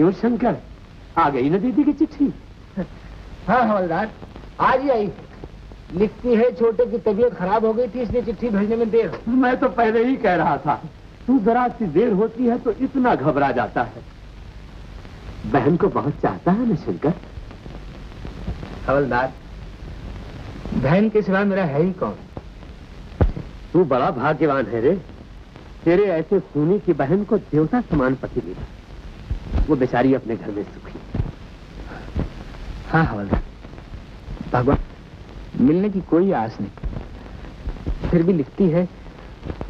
क्यों शंकर, आ गई ना दीदी की चिट्ठी? हाँ हवलदार, आज ही आई। लिखती है छोटे की तबीयत खराब हो गई थी, इसलिए चिट्ठी भेजने में देर हो। मैं तो पहले ही कह रहा था, तू जरा सी देर होती है तो इतना घबरा जाता है। बहन को बहुत चाहता है ना शंकर? हवलदार, बहन के सिवा मेरा है ही कौन? तू बड़ा भाग्यवान है रे, तेरे ऐसे खूनी की बहन को देवता समान पति मिला। वो बेचारी अपने घर में सुखी। हाँ हवलदार, भगवान मिलने की कोई आस नहीं, फिर भी लिखती है,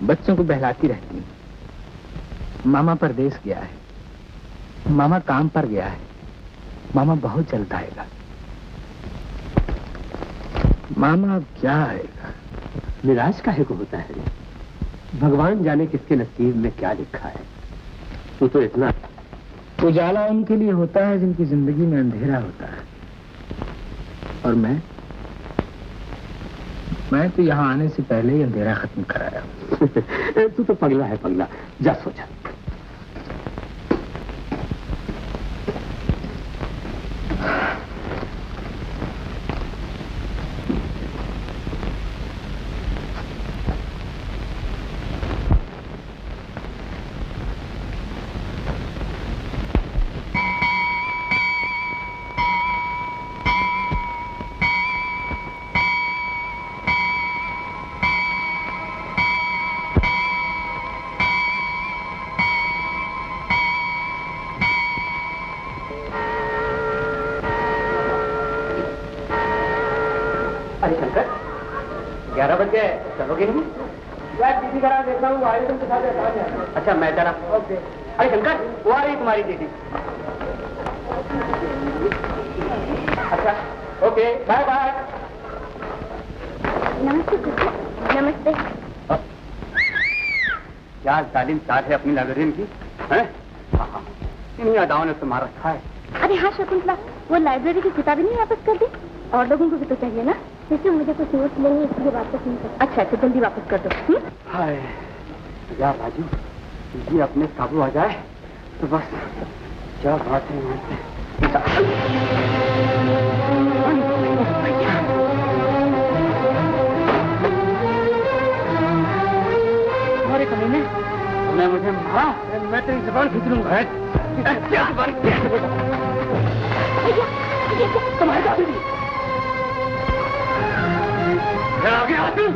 बच्चों को बहलाती रहती है। मामा परदेश गया है, मामा काम पर गया है, मामा बहुत जल्द आएगा। मामा अब क्या आएगा? निराश काहे को होता है रे? भगवान जाने किसके नसीब में क्या लिखा है। तू तो इतना उजाला उनके लिए होता है जिनकी जिंदगी में अंधेरा होता है, और मैं तो यहाँ आने से पहले ही अंधेरा खत्म कराया। तू तो पगला है पगला, जा सो जा। अरे शंकर, 11 बज गए, चलोगे नहीं? यार दीदी करा देखता हूँ, आ रही तुमके साथ। अच्छा मैं जरा। ओके। अरे शंकर, वो आ रही तुम्हारी दीदी। अच्छा ओके, बाय बाय। नमस्ते। नमस्ते। क्या तालीम साथ है अपनी लाइब्रेरियन की? हैं? हाँ हाँ, इन्हीं अदाओं ने तुम्हारा रखा है। अरे हाँ शकुंतला, वो लाइब्रेरी की किताबें नहीं वापस कर दी? और लोगों को भी तो चाहिए ना। जैसे मुझे कुछ नोट्स लेंगे, इसलिए वापस नहीं कर। अच्छा तो जल्दी वापस कर दो। हाय यार राजू, जी अपने काबू आ जाए तो बस। क्या बात है यहाँ से। तुम्हारे कमीने तुमने मुझे मारा, मैं तेरी जुबान खींच लूंगा। तुम्हारी दादी दी आगे आती।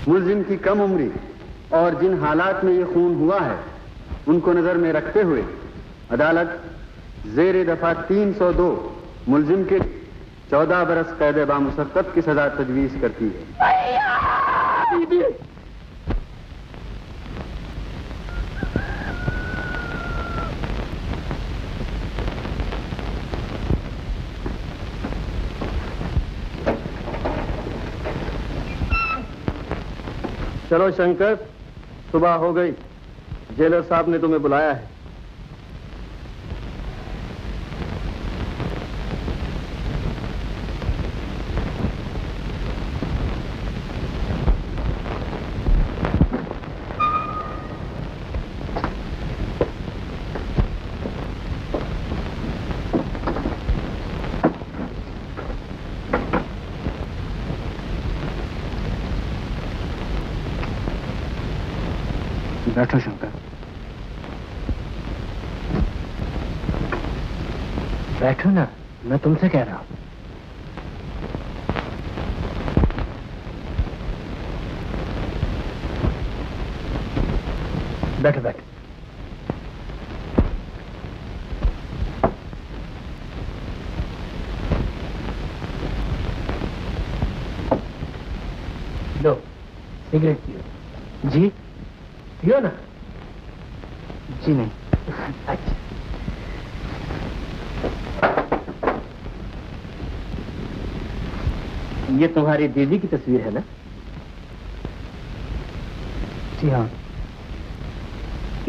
मुलजिम की कम उम्री और जिन हालात में ये खून हुआ है उनको नजर में रखते हुए अदालत जेर दफा 302 मुलजिम के 14 बरस कैद बामुशक्कत की सजा तजवीज करती है। दीदी चलो शंकर, सुबह हो गई। जेलर साहब ने तुम्हें बुलाया है। बैठो शंकर, बैठो ना, मैं तुमसे कह रहा हूं। बैठो बैठो। लो सिगरेट पियो। जी पियो ना। जी नहीं। अच्छा ये तुम्हारी दीदी की तस्वीर है ना? जी हाँ।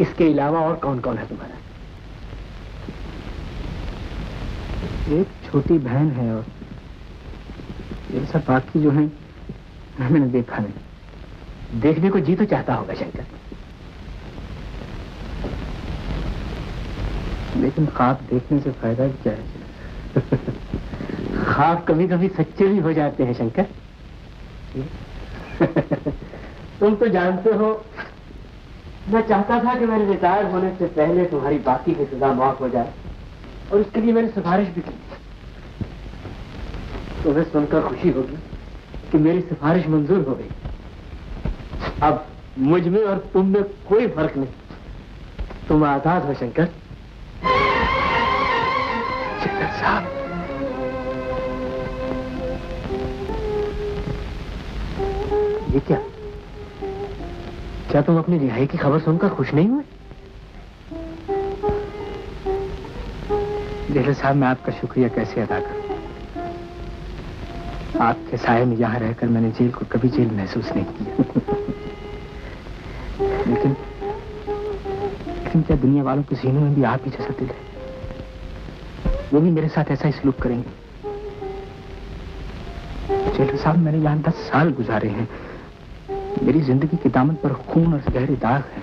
इसके अलावा और कौन कौन है तुम्हारा? एक छोटी बहन है और ये सब बाकी जो है मैंने देखा नहीं। देखने को जी तो चाहता होगा शंकर, लेकिन ख्वाब देखने से फायदा क्या है? ख्वाब कभी कभी सच्चे भी हो जाते हैं शंकर। तुम तो जानते हो, मैं चाहता था कि मेरे रिटायर होने से पहले तुम्हारी बाकी की सजा माफ हो जाए, और इसके लिए मैंने सिफारिश भी की। तुम्हें सुनकर खुशी होगी कि मेरी सिफारिश मंजूर हो गई। अब मुझ में और तुम में कोई फर्क नहीं, तुम आजाद हो शंकर। जेलर साहब, ये क्या? क्या तुम अपनी रिहाई की खबर सुनकर खुश नहीं हुए? जेलर साहब, मैं आपका शुक्रिया कैसे अदा करूं? आपके साए में यहां रहकर मैंने जेल को कभी जेल महसूस नहीं किया। लेकिन क्या दुनिया वालों के सीनों में भी आप ही जैसा दिल है? वो भी मेरे साथ ऐसा ही सलूक करेंगे? जेलर साहब, मैंने यहां 10 साल गुजारे हैं। मेरी जिंदगी की दामन पर खून और गहरे दाग है।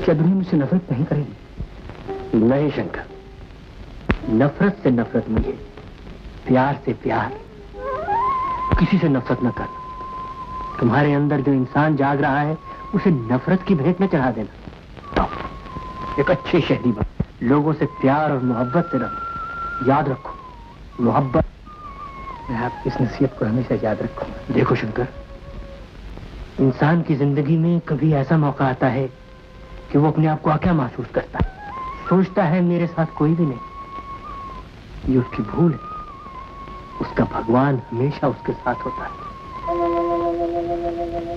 क्या दुनिया मुझसे नफरत नहीं करेगी? नहीं शंकर, नफरत से नफरत मुझे, प्यार से प्यार। किसी से नफरत न कर। तुम्हारे अंदर जो इंसान जाग रहा है उसे नफरत की भेंट न चढ़ा देना। एक अच्छे शहरी बन, लोगों से प्यार और मोहब्बत से रहो। याद रखो, मोहब्बत। मैं आपकी इस नसीहत को हमेशा याद रखूंगा। देखो शंकर, इंसान की जिंदगी में कभी ऐसा मौका आता है कि वो अपने आप को क्या महसूस करता है, सोचता है मेरे साथ कोई भी नहीं। ये उसकी भूल है। उसका भगवान हमेशा उसके साथ होता है।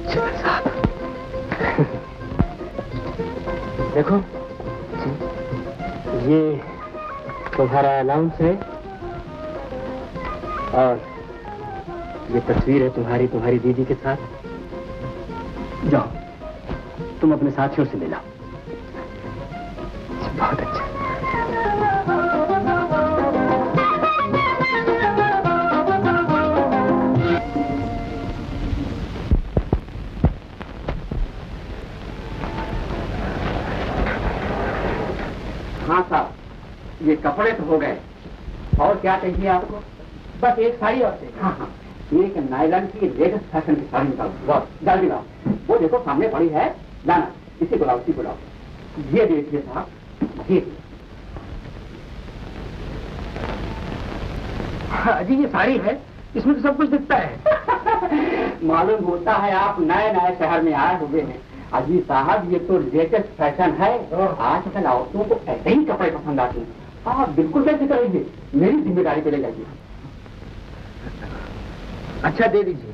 जेलर साहब, देखो, ये तुम्हारा अलाउंस है, और ये तस्वीर है तुम्हारी दीदी के साथ। जाओ, तुम अपने साथियों से मिलाओ। बहुत अच्छा। हाँ साहब, ये कपड़े तो हो गए, और क्या चाहिए आपको? बस एक साड़ी और चाहिए। हाँ हाँ, एक नायलॉन की लेटेस्ट फैशन की साड़ी निकालो। बहुत जल्दी लाओ। वो देखो सामने पड़ी है, लाना। इसी को लाओ, इसी को लाओ। ये देखिए साहब, ये। हाँ जी, ये साड़ी है, इसमें तो सब कुछ दिखता है। मालूम होता है आप नए नए शहर में आए हुए हैं। अजी साहब, ये तो लेटेस्ट फैशन है। आजकल औरतों को ऐसे ही कपड़े पसंद आते हैं। आप बिल्कुल बेफिक्र रहिए, मेरी जिम्मेदारी पे ले जाइए। अच्छा दे दीजिए।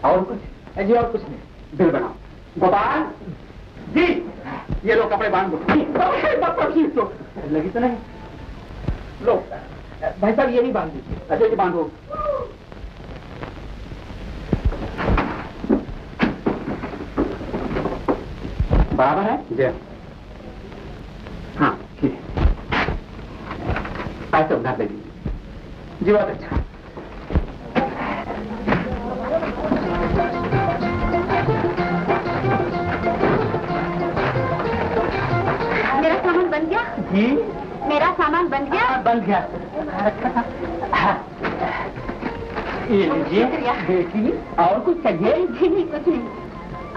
और कुछ? जी और कुछ नहीं। बिल बनाओ। गोपाल जी, ये लो कपड़े बांध दो। लगी तो नहीं? लो भाई साहब ये भी बांध दीजिए। अच्छा जी बांधो। बराबर है जी। हाँ ठीक है, पैसे उधार दे दीजिए। जी बहुत अच्छा। मेरा सामान बन गया? जी मेरा सामान बन गया? बन गया। ये लीजिए शुक्रिया। देखिए, और कुछ चाहिए? जी नहीं, कुछ नहीं।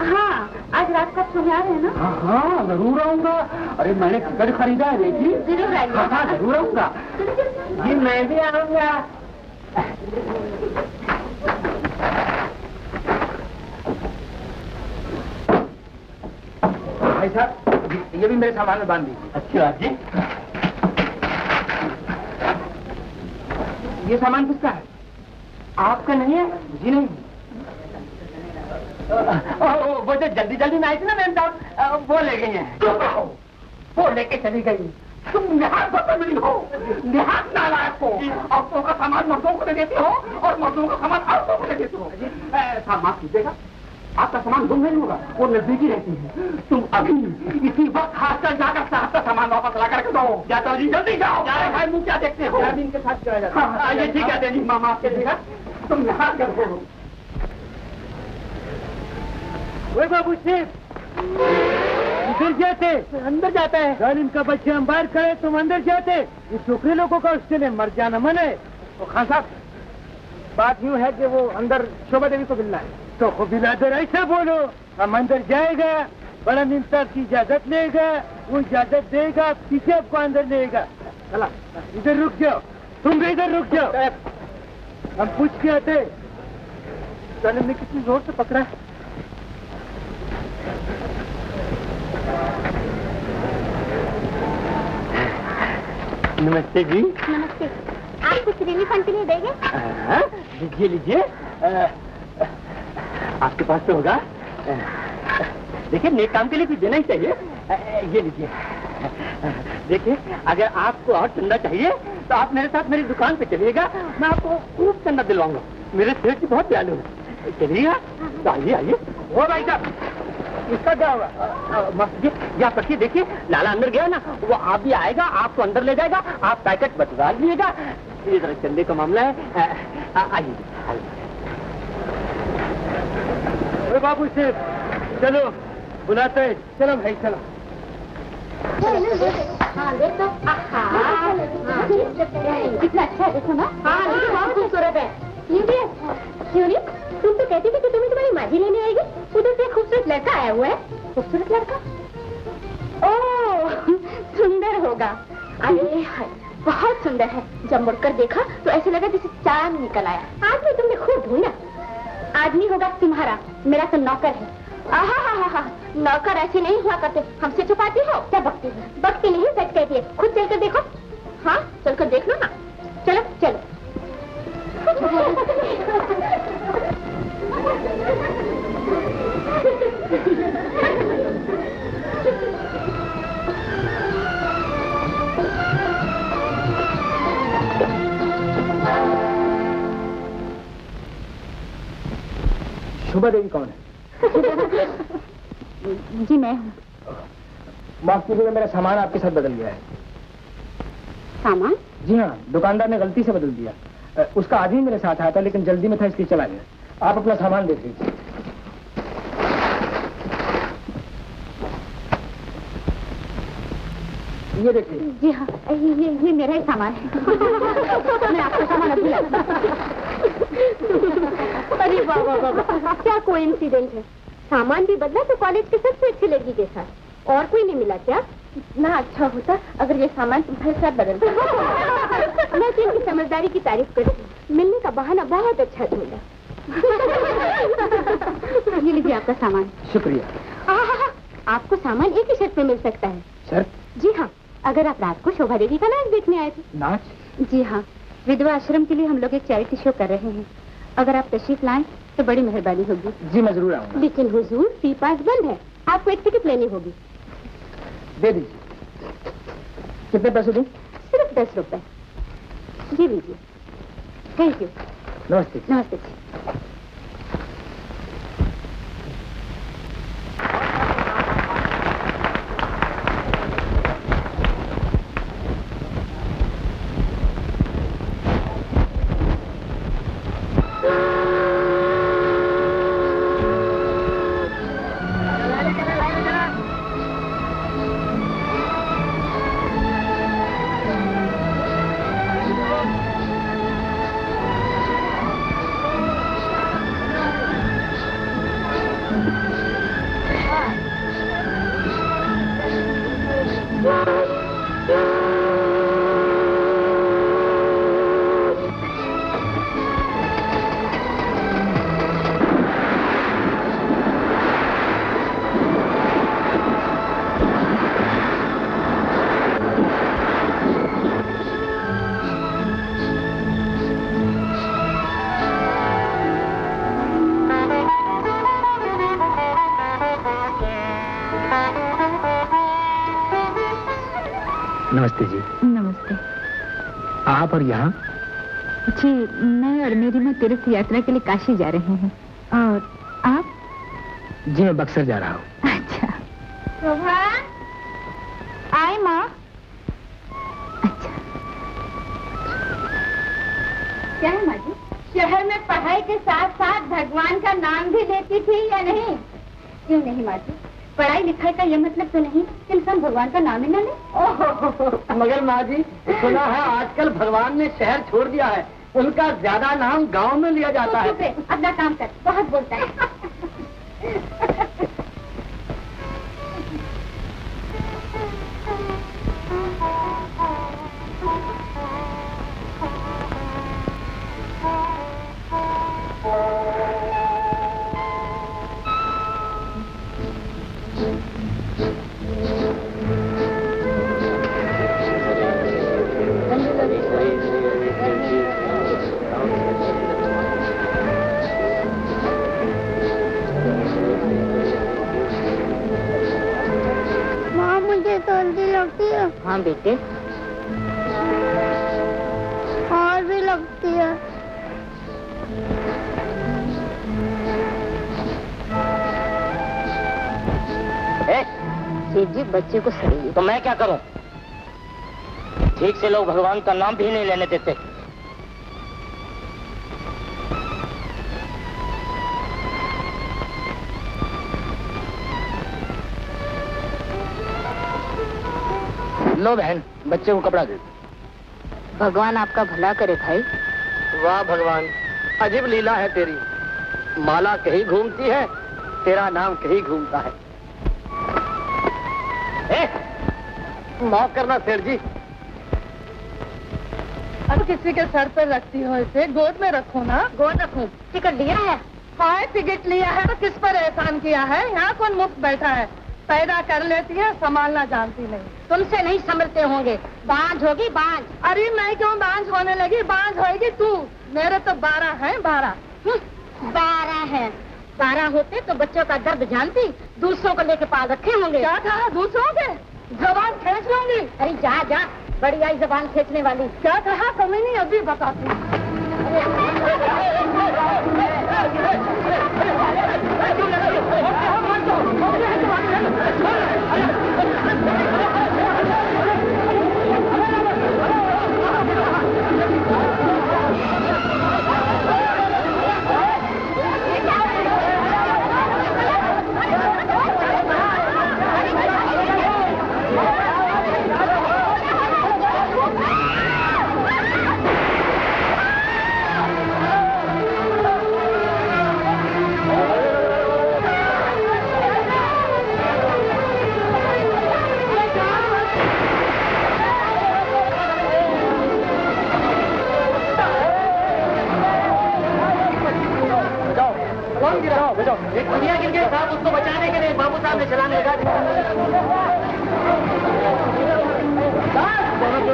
हाँ, आज रात का सोने आ रहे हैं ना? हाँ हाँ जरूर आऊंगा। अरे मैंने टिकट खरीदा है, देखिए। जरूर आइए। हाँ हाँ जरूर आऊंगा जी, मैं भी आऊंगा। भाई साहब ये भी मेरे सामान में बांध दीजिए। अच्छा जी। ये सामान किसका है? आपका नहीं है? जी नहीं। वो जो जल्दी जल्दी में आई थी ना मैम साहब, वो ले गई है। वो लेके चली गई। तुम निहात बदतमीज हो, निहात नालायक हो। औरतों का सामान मर्दों को दे देती हो और मर्दों का सामान औरतों को दे देती हो। साहब माफ कीजिएगा, आपका सामान गुम नहीं होगा, वो नजदीकी रहती है। तुम अभी इसी वक्त हाथ जाकर साहब का सामान वापस ला करके दो। जाता हूँ जी, जल्दी जाओ। भाई मुँह क्या देखते हो? इनके साथ चला जाता। हाँ ये ठीक है जी, माँ माफ कीजिएगा, तुम यहाँ करते हो। वही बाबू सिर्फ इधर जाते अंदर जाता है। कल इनका बच्चे हम बाहर खड़े, तुम अंदर जाते। ये छोकरे लोगों का उसके लिए मर जाना मन है। तो खान साहब बात यूँ है कि वो अंदर शोभा देवी को मिलना है। तो को बिलादर ऐसा बोलो, हम अंदर जाएगा, बड़ा इंसाफ की इजाजत लेगा, वो इजाजत देगा, पीछे आपको अंदर लेगा। चला इधर रुक जाओ, तुम भी इधर रुक जाओ। हम पूछ के आते साले ने कितनी जोर से पकड़ा है। नमस्ते जी। नमस्ते। आप कुछ रिलीफंड के लिए देंगे? लीजिए लीजिए, आपके पास तो होगा। देखिए नेक काम के लिए कुछ देना ही चाहिए। ये लीजिए, देखिए अगर आपको और चंदा चाहिए तो आप मेरे साथ मेरी दुकान पे चलिएगा, मैं आपको खूब चंदा दिलवाऊंगा। मेरे सेठ जी बहुत दयालु है। चलिएगा तो आइए आइए। ओ भाई साहब इसका क्या होगा? या रखिए, देखिए लाला अंदर गया ना, वो आप भी आएगा, आपको अंदर ले जाएगा, आप पैकेट बटवा लीजिएगा। ये जरा चंदे का मामला है। आइए आइए। बाबू से चलो बुलाते हैं। चलो भाई चलो। हाँ देखो, कितना अच्छा है, देखो ना। हाँ बहुत खूबसूरत है। ये भी अच्छा है। क्यों नहीं? तुम तो कहती थी कि तुम्हें तुम्हारी माजी लेने आएगी, उधर से खूबसूरत लड़का आया हुआ है। खूबसूरत लड़का? ओह सुंदर होगा। अरे बहुत सुंदर है। जब मुड़कर देखा तो ऐसे लगा जैसे चांद निकल आया। आदमी तुमने खूब ढूंढा। आदमी होगा तुम्हारा, मेरा तो नौकर है। आहा नौकर ऐसे नहीं हुआ करते। हमसे छुपाती हो क्या? बकती है। बकती नहीं, सच कहती है। खुद चलकर देखो। हाँ चलकर देख लो ना। चलो चलो। शोभा देवी कौन है? जी मैं हूँ। माफ कीजिएगा, मेरा सामान आपके साथ बदल गया है। सामान? जी हाँ, दुकानदार ने गलती से बदल दिया। उसका आदमी मेरे साथ आया था लेकिन जल्दी में था इसलिए चला गया। आप अपना सामान देख लीजिए। ये देखिए। जी हाँ, ये मेरा ही सामान है। मैं आपका सामान अभी लाता हूँ। अरे वाह वाह वाह, क्या कोइंसिडेंस है। सामान भी बदला तो कॉलेज के सबसे अच्छी लड़की के साथ। और कोई नहीं मिला क्या? इतना अच्छा होता अगर ये सामान तुम्हारे साथ बदलता। मैं तो इनकी समझदारी की तारीफ करती। मिलने का बहाना बहुत अच्छा ढूंढा। ये लीजिए आपका सामान। शुक्रिया। आपको सामान एक ही शर्त पे मिल सकता है। शर्त? जी हाँ, अगर आप रात को शोभा देवी का नाच देखने आए थे। नाच? जी हाँ, विधवा आश्रम के लिए हम लोग एक चैरिटी शो कर रहे हैं। अगर आप तशरीफ लाएं तो बड़ी मेहरबानी होगी। जी मैं जरूर आऊंगा। लेकिन हुजूर फी पास बंद है, आपको एक टिकट लेनी होगी। दे दीजिए। कितने पैसे दूं? सिर्फ 10 रुपए। जी लीजिए। Thank you. नमस्ते। नमस्ते। नमस्ते जी। नमस्ते आप और यहाँ? जी, मैं और मेरी माँ तीर्थ यात्रा के लिए काशी जा रहे हैं। और आप? जी मैं बक्सर जा रहा हूँ। अच्छा। शोभा, आए माँ। अच्छा। क्या है माँ जी? शहर में पढ़ाई के साथ साथ भगवान का नाम भी लेती थी या नहीं? क्यों नहीं माँ जी? पढ़ाई लिखाई का ये मतलब तो नहीं कि इंसान भगवान का नाम ही ना ले। मगर माँ जी, सुना है आजकल भगवान ने शहर छोड़ दिया है, उनका ज्यादा नाम गांव में लिया जाता है। अपना काम कर, बहुत बोलता है। हाँ बेटे, और भी लगती है। सेठ जी बच्चे को सही। तो मैं क्या करूं? ठीक से लोग भगवान का नाम भी नहीं लेने देते। लो बहन, बच्चे को कपड़ा दे। भगवान आपका भला करे भाई। वाह भगवान, अजीब लीला है तेरी। माला कहीं घूमती है, तेरा नाम कहीं घूमता है। माफ करना सेठ जी। अब किसी के सर पर रखती हो इसे, गोद में रखो ना। गोद रखूं? टिकट लिया है? हाँ, टिकट लिया है तो किस पर एहसान किया है? यहाँ कौन मुफ्त बैठा है? पैदा कर लेती है, संभालना जानती नहीं। तुमसे नहीं संभलते होंगे, बांझ होगी बांझ। अरे मैं क्यों बांझ होने लगी? बांझ होएगी तू। मेरे तो 12 हैं, 12। 12 है? 12 होते तो बच्चों का दर्द जानती, दूसरों को लेके पाल रखे होंगे। क्या कहा? दूसरों के जबान खींच लूंगी। अरे जा जा, बड़ी आई जबान खींचने वाली। क्या कहा? कमी नहीं, अभी बताती। एक दुनिया गिर गया साहब, उसको बचाने के लिए बाबू साहब ने छलांग लगा दी। दोनों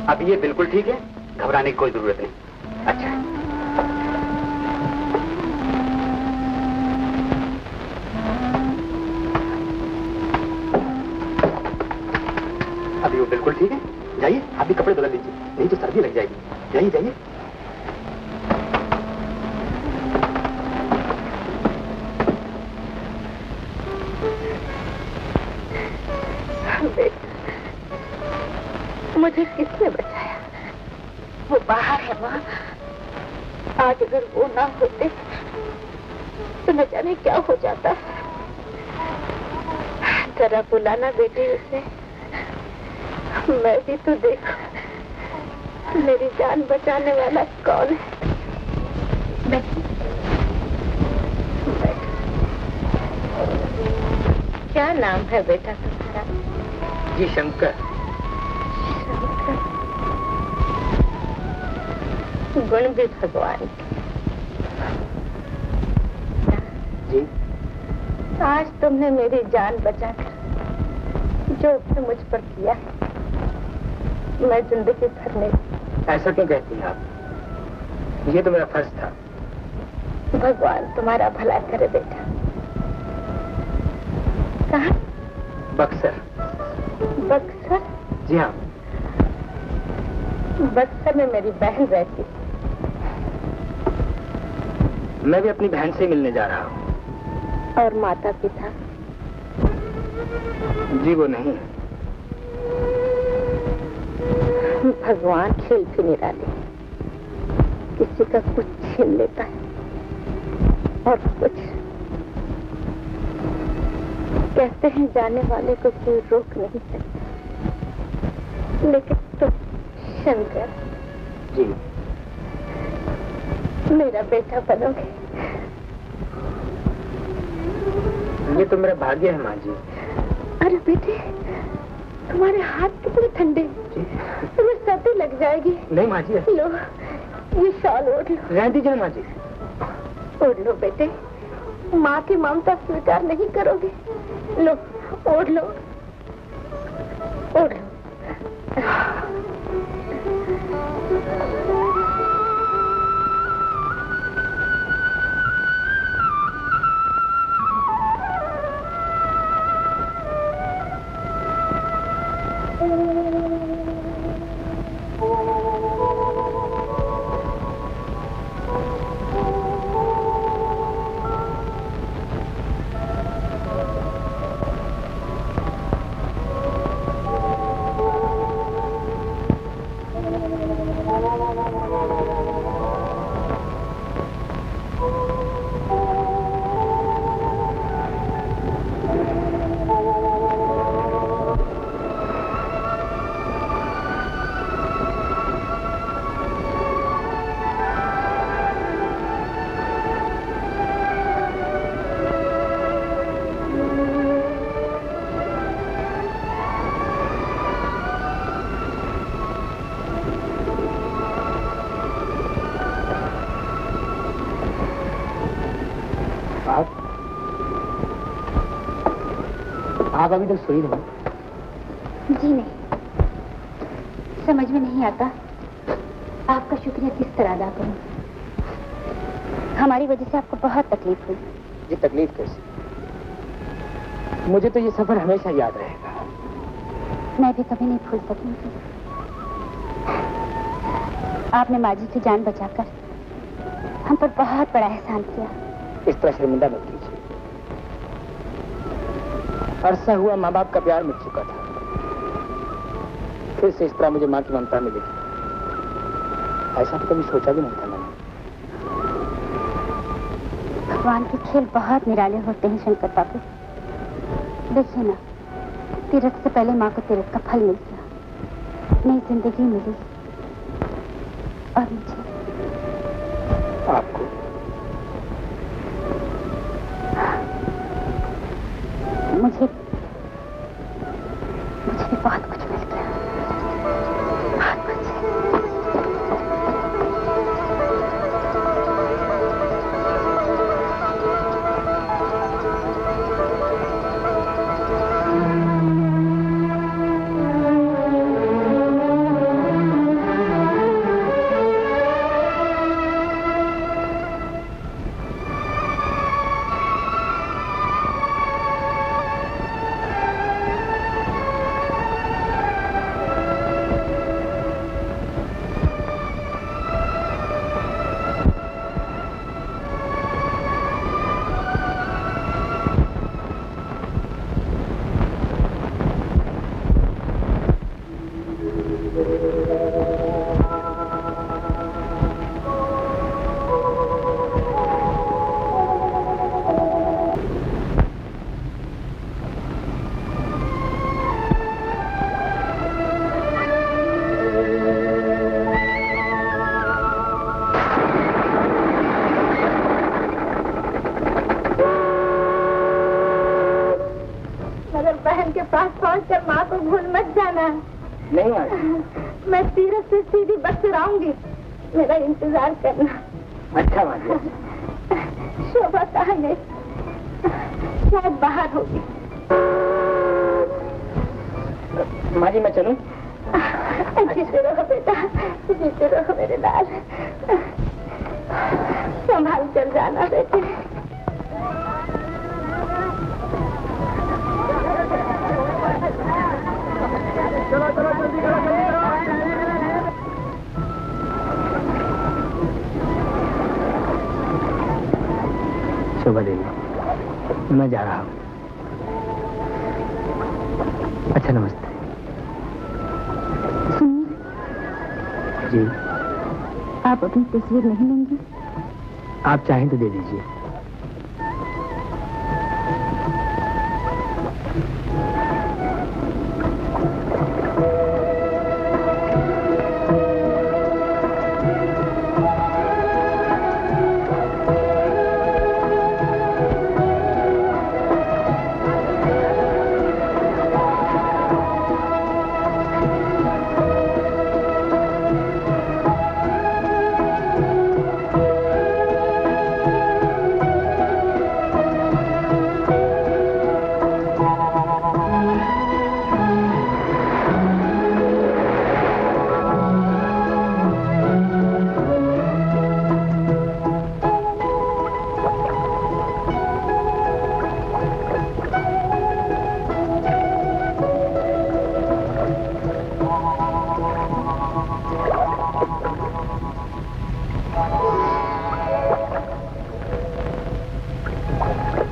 अब ये बिल्कुल ठीक है, घबराने की कोई जरूरत नहीं। अच्छा, अभी वो बिल्कुल ठीक है। जाइए, आप भी कपड़े बदल लीजिए, नहीं तो सर्दी लग जाएगी। जाइए जाइए। मुझे किसने बचाया? वो बाहर है माँ। आज अगर वो ना होते तो न जाने क्या हो जाता। जरा बुलाना बेटी उसे। मैं भी तो देखो मेरी जान बचाने वाला कौन है। बैठो। क्या नाम है बेटा तुम्हारा? जी शंकर। गुण भी भगवान जी। आज तुमने मेरी जान बचाकर जो उसने मुझ पर किया है मैं जिंदगी भर नहीं। ऐसा क्यों कहती हैं आप? ये तो मेरा फर्ज था। भगवान तुम्हारा भला करे बेटा। कहाँ? बक्सर। बक्सर? जी हाँ। बक्सर में मेरी बहन रहती। मैं भी अपनी बहन से मिलने जा रहा हूँ। और माता पिता? जी वो नहीं। भगवान खेल भी निराले, किसी का कुछ छीन लेता है और कुछ। कहते हैं जाने वाले को कोई रोक नहीं सकता, लेकिन तो शंकर जी मेरा बेटा बनोगे। ये तो मेरा भाग्य है माँ जी। अरे बेटे तुम्हारे हाथ कितने ठंडे, तुम्हें सर्दी लग जाएगी। नहीं माँ जी। लो ये शॉल ओढ़ लो। रहने दीजिए माँ जी। ओढ़ लो बेटे, माँ की ममता स्वीकार नहीं करोगे? लो ओढ़ लो, ओढ़ लो। आप अभी तक सोई रही? जी नहीं, समझ में नहीं आता आपका शुक्रिया किस तरह अदा करूं। हमारी वजह से आपको बहुत तकलीफ हुई। ये तकलीफ कैसी? मुझे तो ये सफर हमेशा याद रहेगा। मैं भी कभी नहीं भूल सकूंगी। आपने माँ जी की जान बचाकर हम पर बहुत बड़ा एहसान किया। इस तरह शर्मिंदा मत कीजिए। अरसा हुआ माँ बाप का प्यार मिट चुका था, फिर से इस तरह मुझे माँ की ममता मिलेगी, ऐसा तो कभी सोचा भी नहीं था मैंने। भगवान के खेल बहुत निराले होते हैं शंकर बाबू। देखिए ना, तीरथ से पहले माँ को तीरथ का फल मिल गया, नई जिंदगी मिली। और मुझे आपको मुझे भी बहुत कुछ मिल गया, बहुत कुछ। नहीं माँ। मैं सीरत से सीधी बस से आऊंगी, मेरा इंतजार करना। अच्छा माँ जी। शोभा कहाँ है? शायद बाहर होगी। माँ जी मैं चलूं? जीते रहो बेटा, जीते रहो मेरे लाल। संभाल कर जाना बेटे। चलो चलो जल्दी करो जल्दी करो। शोभा देवी, मैं जा रहा हूँ। अच्छा नमस्ते। सुनिए, जी आप अपनी तस्वीर नहीं लेंगे? आप चाहें तो दे दीजिए।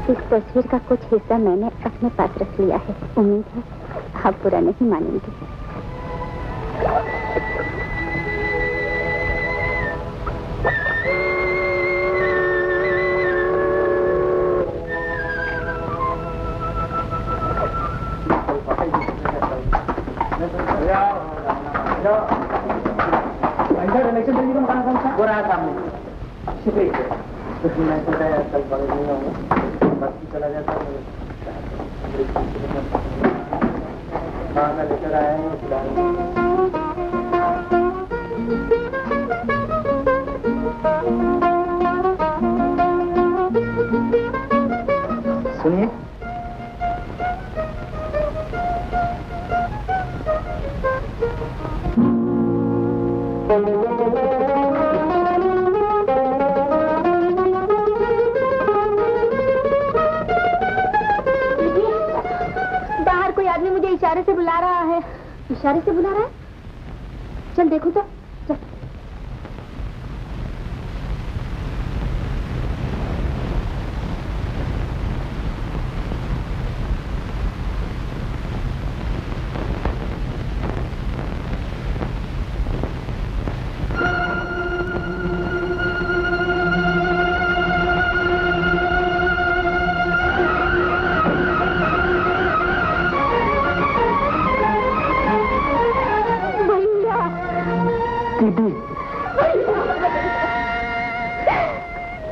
इस तस्वीर का कुछ हिस्सा मैंने अपने पास रख लिया है। उम्मीद है आप बुरा नहीं मानेंगे। वो रहा सामने। शुक्रिया। मैं सोचा यार कल कॉलेज नहीं आऊंगा, बाकी चला जाता हाँ मैं लेकर आया हूँ सुनिए। इशारे से बुला रहा है। इशारे से बुला रहा है? चल देखो तो। चल।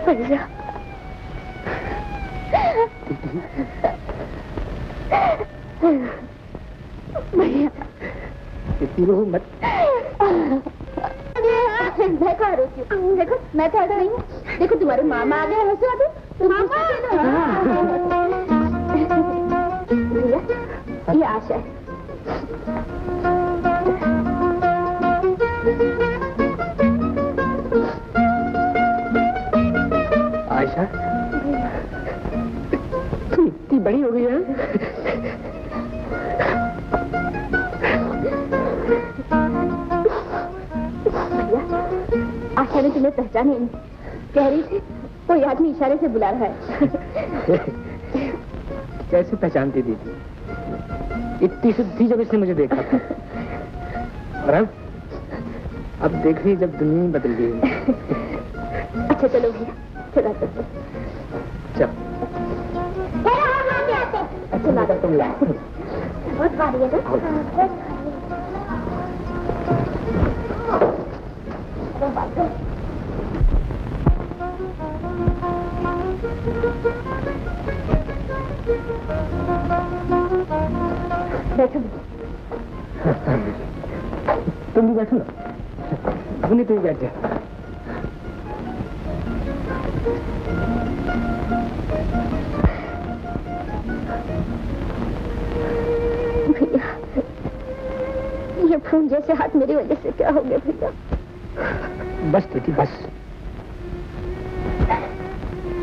भैया भैया रो मत। मैं कहाँ रोती हूँ? देखो मैं तो ऐसा नहीं हूँ। देखो तुम्हारे मामा आ गए हंसवा दो। भैया ये आशा है। आयशा तू इतनी बड़ी हो गई है। आशा ने तुम्हें पहचाना नहीं। कह रही थी कोई आदमी इशारे से बुला रहा है। कैसे पहचानती दीदी? इतनी शुद्धि जब इसने मुझे देखा था। और अब देख रही जब दुनिया बदल गई। अच्छा चलो भैया चला चलो। चल अच्छा तुम ला बहुत भारी है ना। बैठो। बैठो ना। मुन्नी तुम बैठ जा। भैया, ये खून जैसे हाथ मेरी वजह से क्या हो गया भैया? बस बेटी बस,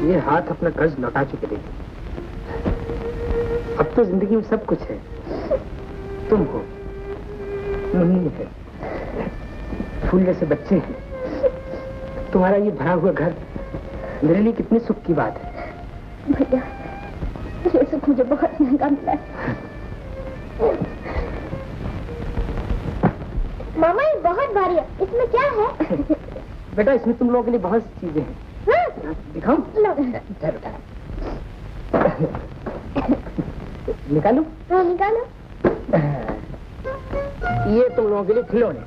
ये हाथ अपना कर्ज लौटा चुके थे। अब तो जिंदगी में सब कुछ है। तुम हो, मुन्नी है, फूल जैसे बच्चे हैं। तुम्हारा ये भरा हुआ घर मेरे लिए कितने सुख की बात है। भैया, ये सुख मुझे बहुत महंगा मिला है। मामा, ये बहुत भारी है, इसमें क्या है? बेटा, इसमें तुम लोगों के लिए बहुत सी चीजें हैं। हाँ? दिखाऊं? लो। निकालूं? हाँ, निकालो। ये तुम लोगों के लिए खिलौने,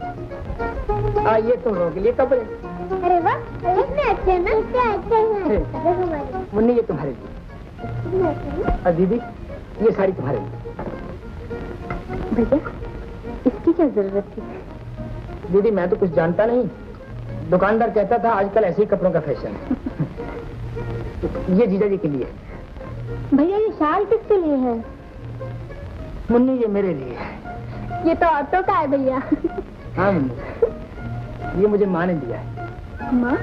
ये तुम लोगों के लिए कपड़े। अरे वाह, कितने अच्छे हैं ना? कितने अच्छे हैं। देखो हमारे। मुन्नी, ये तुम्हारे लिए। कितने अच्छे हैं। और दीदी, ये साड़ी तुम्हारे लिए। भैया, इसकी क्या जरूरत थी? दीदी, मैं तो कुछ जानता नहीं, दुकानदार कहता था आजकल ऐसे ही कपड़ों का फैशन है। ये जीजा जी के लिए। भैया, ये शाल किसके लिए है? मुन्नी, ये मेरे लिए है। ये तो ऑटो का है भैया। हाँ मुन्नी, ये मुझे माँ ने दिया है। माँ?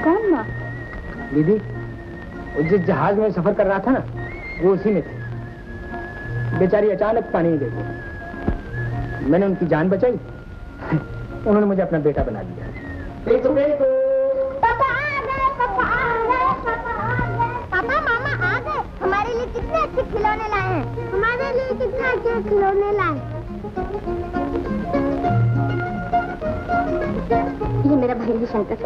कौन माँ? दीदी, वो जिस जहाज में सफर कर रहा था ना, वो उसी में थी। बेचारी अचानक पानी में गिर गई। मैंने उनकी जान बचाई। उन्होंने मुझे अपना बेटा बना दिया। पापा आ गए, पापा आ गए, पापा आ गए। पापा, मामा आ गए। हमारे लिए कितने अच्छे खिलौने लाए हैं। हमारे लिए कितने अच्छे खिलौने लाए। ये मेरा भाई है शंकर।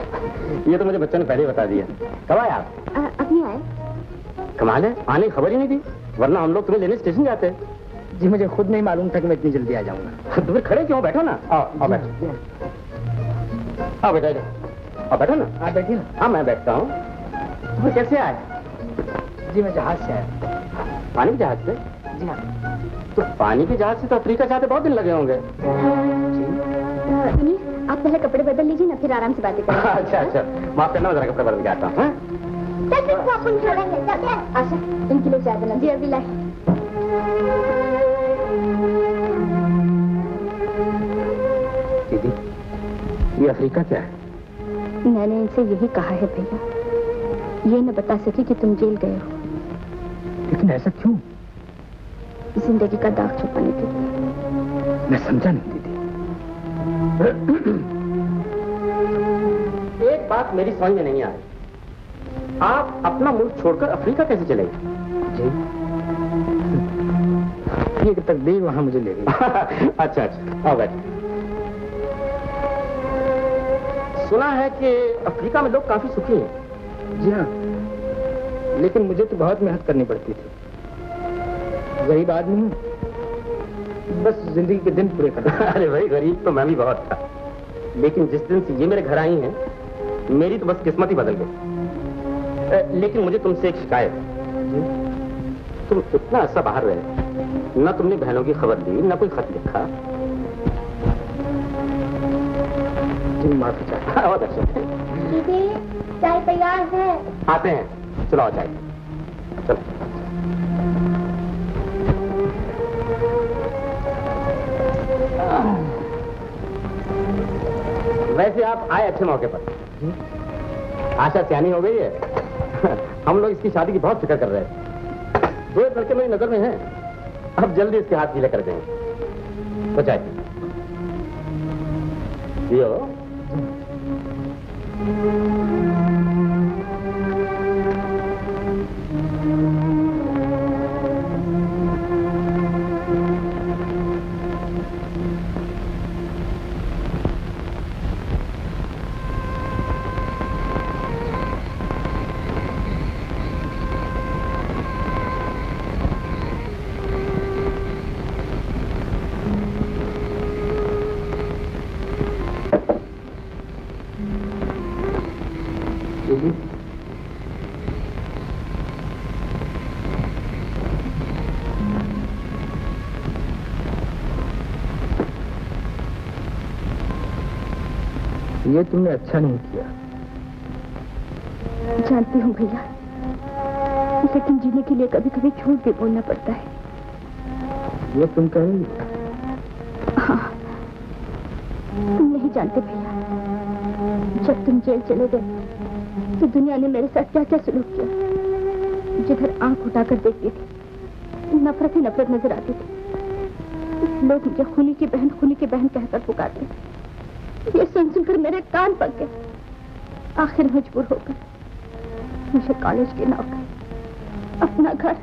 ये तो मुझे बच्चों ने पहले ही बता दिया। कब आए आप? अभी आए। कमाल है, आने की खबर ही नहीं दी, वरना हम लोग तुम्हें लेने स्टेशन जाते। जी, मुझे खुद नहीं मालूम था कि मैं इतनी जल्दी आ जाऊंगा। तो फिर खड़े क्यों? बैठो ना। आओ बैठो। आओ बेटा, आओ बैठो ना। आप बैठिए ना। हाँ, मैं बैठता हूँ। तुम्हें कैसे आए? जी, मैं जहाज से आया। पानी के जहाज से? जी हाँ। तो पानी के जहाज से तो अफ्रीका जाते बहुत दिन लगे होंगे। सुनिए, आप पहले कपड़े बदल लीजिए ना, फिर आराम से बातें करेंगे। अच्छा, माफ करना, मैं जरा कपड़े बदल के आता हूँ। अपन छोड़ेंगे। आशा, इनके लिए चाय बना। जी, अभी लाए। दीदी, ये अफ्रीका क्या है? मैंने इनसे यही कहा है भैया, ये न बता सके कि तुम जेल गए हो। लेकिन ऐसा क्यों? जिंदगी का दाग छुपाने के लिए। मैं समझा नहीं दीदी। एक बात मेरी समझ में नहीं आ रही, आप अपना मुल्क छोड़कर अफ्रीका कैसे चले गए? जी, ये तकदीर वहां मुझे ले गई। अच्छा, आओ बैठ। सुना है कि अफ्रीका में लोग काफी सुखी हैं। जी हाँ, लेकिन मुझे तो बहुत मेहनत करनी पड़ती थी। गरीब आदमी हूँ, बस जिंदगी के दिन पूरे करना। अरे भाई, गरीब तो मैं भी बहुत था, लेकिन जिस दिन से ये मेरे घर आई हैं, मेरी तो बस किस्मत ही बदल गई। लेकिन मुझे तुमसे एक शिकायत है। तुम इतना अर्सा बाहर रहे, न तुमने बहनों की खबर ली, न कोई खत लिखा। जी, माफी चाहता बहुत अच्छा। दीदी, चाय तैयार है। आते हैं, चलो चाय। चलो। वैसे आप आए अच्छे मौके पर। आशा सियानी हो गई है। हम लोग इसकी शादी की बहुत फिक्र कर रहे हैं। 2 लड़के मेरी नजर में हैं, अब जल्दी इसके हाथ गीले कर देंगे। तो चाय पियो। ये तुमने अच्छा नहीं किया। जानती हूँ भैया, लेकिन जीने के लिए कभी कभी झूठ भी बोलना पड़ता है। ये तुम कह रही हो? हाँ, तुम नहीं जानते भैया, जब तुम जेल चले गए तो दुनिया ने मेरे साथ क्या क्या सलूक किया। जिधर आंख उठाकर देखती थी, नफरत ही नफरत नजर आती थी। लोग मुझे खूनी की बहन कहकर पुकारते। ये सुनकर मेरे कान पक गए। आखिर मजबूर होकर मुझे कॉलेज की नौकरी, अपना घर,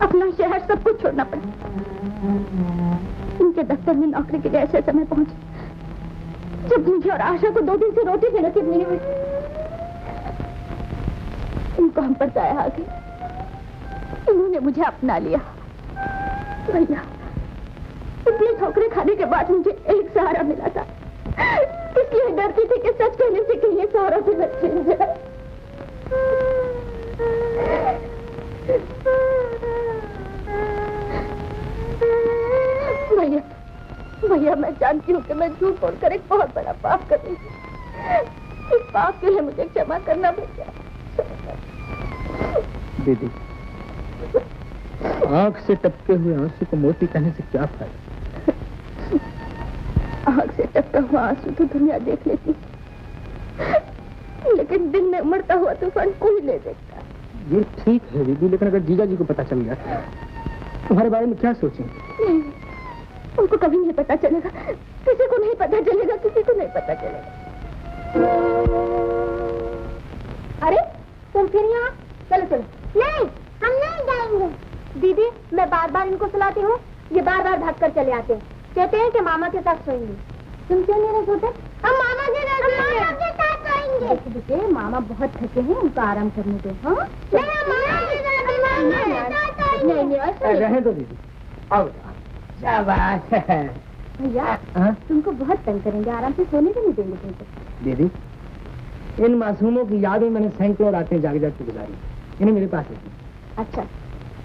अपना शहर सब कुछ छोड़ना पड़ा। उनके दफ्तर में नौकरी के लिए ऐसे समय पहुंचे जब मुझे और आशा को 2 दिन से रोटी भी नसीब नहीं हुई। इनको हम पर दया आ गई, इन्होंने मुझे अपना लिया। भैया, इतनी ठोकरें खाने के बाद मुझे एक सहारा मिला था, इसलिए डरती थी कि सच कहने से कहीं सहारा से न छीन जाए। भैया, मैं जानती हूँ कि मैं झूठ बोलकर एक बहुत बड़ा पाप कर रही हूँ। इस पाप के लिए मुझे क्षमा करना भैया। दीदी, आंख से टपके हुए आंसू को मोती कहने से क्या फायदा? आंख से टपका हुआ आंसू तो दुनिया देख लेती, लेकिन दिल में उमड़ता हुआ तूफान कोई ले देखता। ये ठीक है दीदी, लेकिन अगर जीजा जी को पता चल गया तुम्हारे बारे में क्या सोचेंगे? नहीं, उनको कभी नहीं पता चलेगा, किसी को नहीं पता चलेगा, किसी को नहीं पता चलेगा। अरे तुम फिर यहाँ? चलो चलो। नहीं, हम नहीं जाएंगे। दीदी, मैं बार बार इनको सुलाती हूँ, ये बार बार भाग कर चले आते हैं। कहते हैं कि मामा के साथ सोएंगे। तुम क्यों नहीं रह सोते? हम मामा के साथ सोएंगे। बेटे, मामा बहुत थके हैं, उनको आराम करने दो। हाँ? नहीं, रहे दो दीदी। आओ, शाबाश। भैया, तुमको बहुत तंग करेंगे, आराम से सोने भी नहीं देंगे तुमको। दीदी, इन मासूमों की याद में मैंने सैकड़ों रातें जाग जाग के गुजारी, इन्हें मेरे पास रखी। अच्छा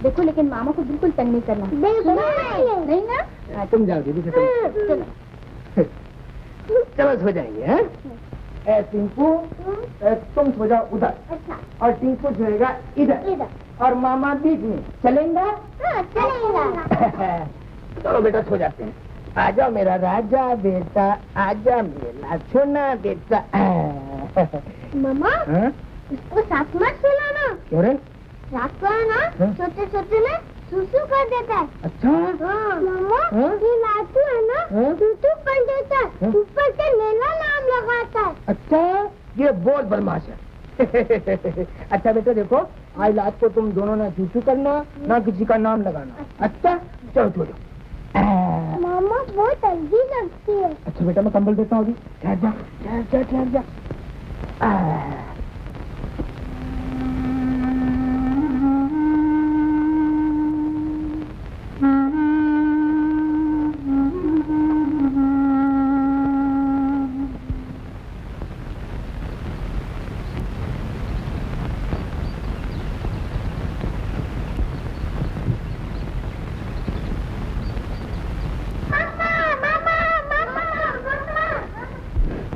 देखो, लेकिन मामा को बिल्कुल तंग नहीं करना। नहीं ना? तुम जाओ दीदी। चलो चलो सो जाएंगे। हैं? टिंकू, तुम सो जाओ उधर। अच्छा। और टिंकू सोएगा इधर। और मामा बीच में। चलेगा? चलेगा। चलो बेटा, सो जाते हैं। आजा मेरा राजा बेटा, आजा मेरा सोना बेटा। मामा, इसको साथ मत सुलाना। क्यों रे? रात को है ना, छोटे छोटे में सुसु कर देता है। अच्छा। मामा, ये लाटू है ना, सुसु कर देता है, ऊपर से मेरा नाम लगाता है। अच्छा, ये बहुत बदमाश है। अच्छा बेटा देखो, आज रात को तुम दोनों ना चूचू करना, ना किसी का नाम लगाना। अच्छा, चलो छोड़ो। मामा बहुत हल्दी लगती है। अच्छा बेटा, मैं कंबल देता हूँ अभी। ठहर जा।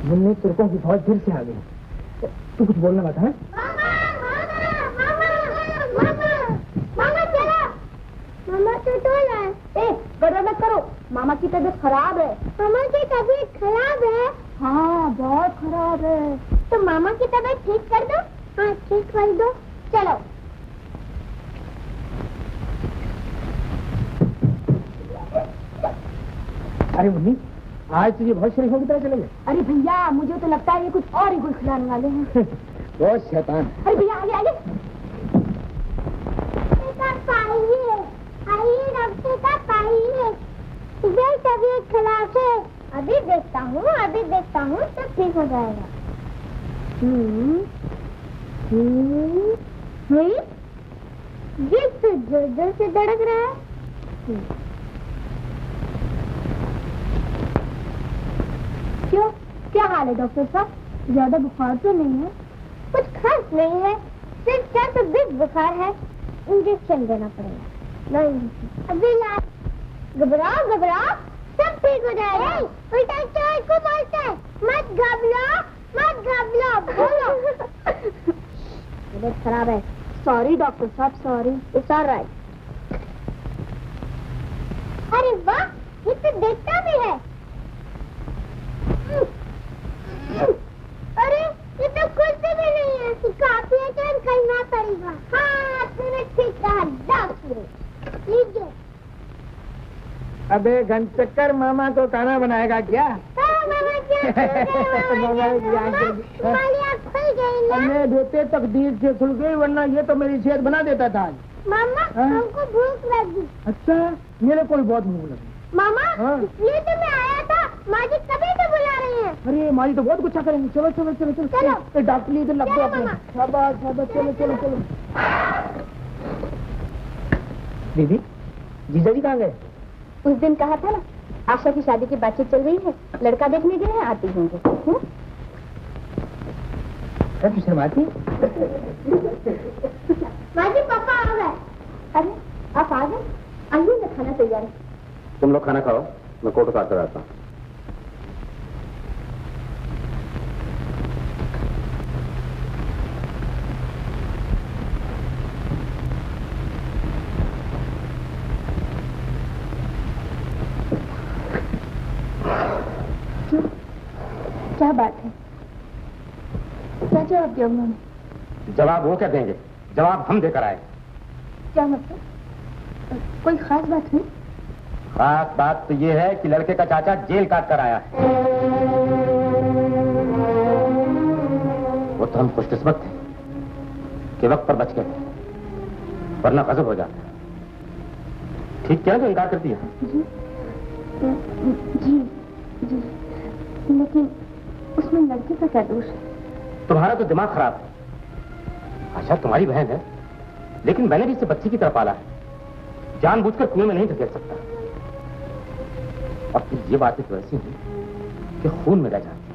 मुन्नी तुर्कों की फौज फिर से आ गई। तू कुछ बोलना मत है? मामा तो टोला है। गड़बड़ मत करो, मामा की तबीयत खराब है। मामा की तबीयत खराब है? हाँ, बहुत खराब है। तो मामा की तबीयत ठीक कर दो। हाँ, ठीक कर दो। चलो। अरे मुन्नी, आज तुझे बहुत शरीफों की तरह चले गए। अरे भैया, मुझे तो लगता है ये कुछ और ही कुछ खिलाने वाले हैं। बहुत शैतान। अरे भैया, आगे आगे। इधर तबीयत खराब है। अभी देखता हूँ, सब ठीक हो जाएगा। ये तो जोर जोर से धड़क रहा है। क्यों, क्या हाल है डॉक्टर साहब? ज्यादा बुखार तो नहीं है? कुछ खास नहीं है, सिर्फ 420 बुखार है। इंजेक्शन देना पड़ेगा। नहीं, अभी ला। घबराओ, सब ठीक हो जाएगा। उल्टा चोर को बोलता है, मत घबराओ। तबीयत खराब है। सॉरी डॉक्टर साहब, सॉरी। It's alright. अरे वाह, ये तो देखता भी है। अरे ये तो कुछ भी नहीं है, काफी है तो करना पड़ेगा। हाँ, तूने ठीक कहा डॉक्टर। लीजिए। अबे घंटचक्कर, मामा को खाना बनाएगा क्या? हाँ, मामा क्या मालिया खुल गई ना? हमने धोते तकदीर से खुल गई, वरना ये तो मेरी सेहत बना देता था। मामा, हमको भूख लगी। अच्छा, मेरे को भी बहुत भूख लगी। मामा, हाँ? ये तो मैं आया था। माँ जी कभी से बुला रही हैं। अरे माँ जी तो बहुत गुस्सा करेंगे। चलो चलो चलो चलो, चलो। डॉक्टर इधर लग दो अपने। शाबाश शाबाश, चलो चलो चलो। दीदी, जीजा जी कहाँ गए? उस दिन कहा था ना, आशा की शादी की बातचीत चल रही है, लड़का देखने गए हैं, आती होंगे। तू शर्माती? माँ जी पापा आ गए। अरे आप आ गए? आइए ना, खाना तैयार है। तुम लोग खाना खाओ, मैं कोट उतार कर आता हूँ। क्या बात है? क्या जवाब दिया उन्होंने? जवाब वो क्या देंगे, जवाब हम देकर आए। क्या मतलब? कोई खास बात नहीं? खास बात तो ये है कि लड़के का चाचा जेल काट कर आया है। वो तो हम खुशकिस्मत थे कि वक्त पर बच गए, वरना गजब हो जाता। ठीक क्या जो इनकार करती है? जी जी, लेकिन उसमें लड़के का क्या दोष है? तुम्हारा तो दिमाग खराब है। आशा तुम्हारी बहन है, लेकिन मैंने भी इसे बच्ची की तरह पाला है, जानबूझकर कुएं में नहीं धकेल सकता। और फिर ये बातें तो ऐसी हैं कि खून में रह जाती है।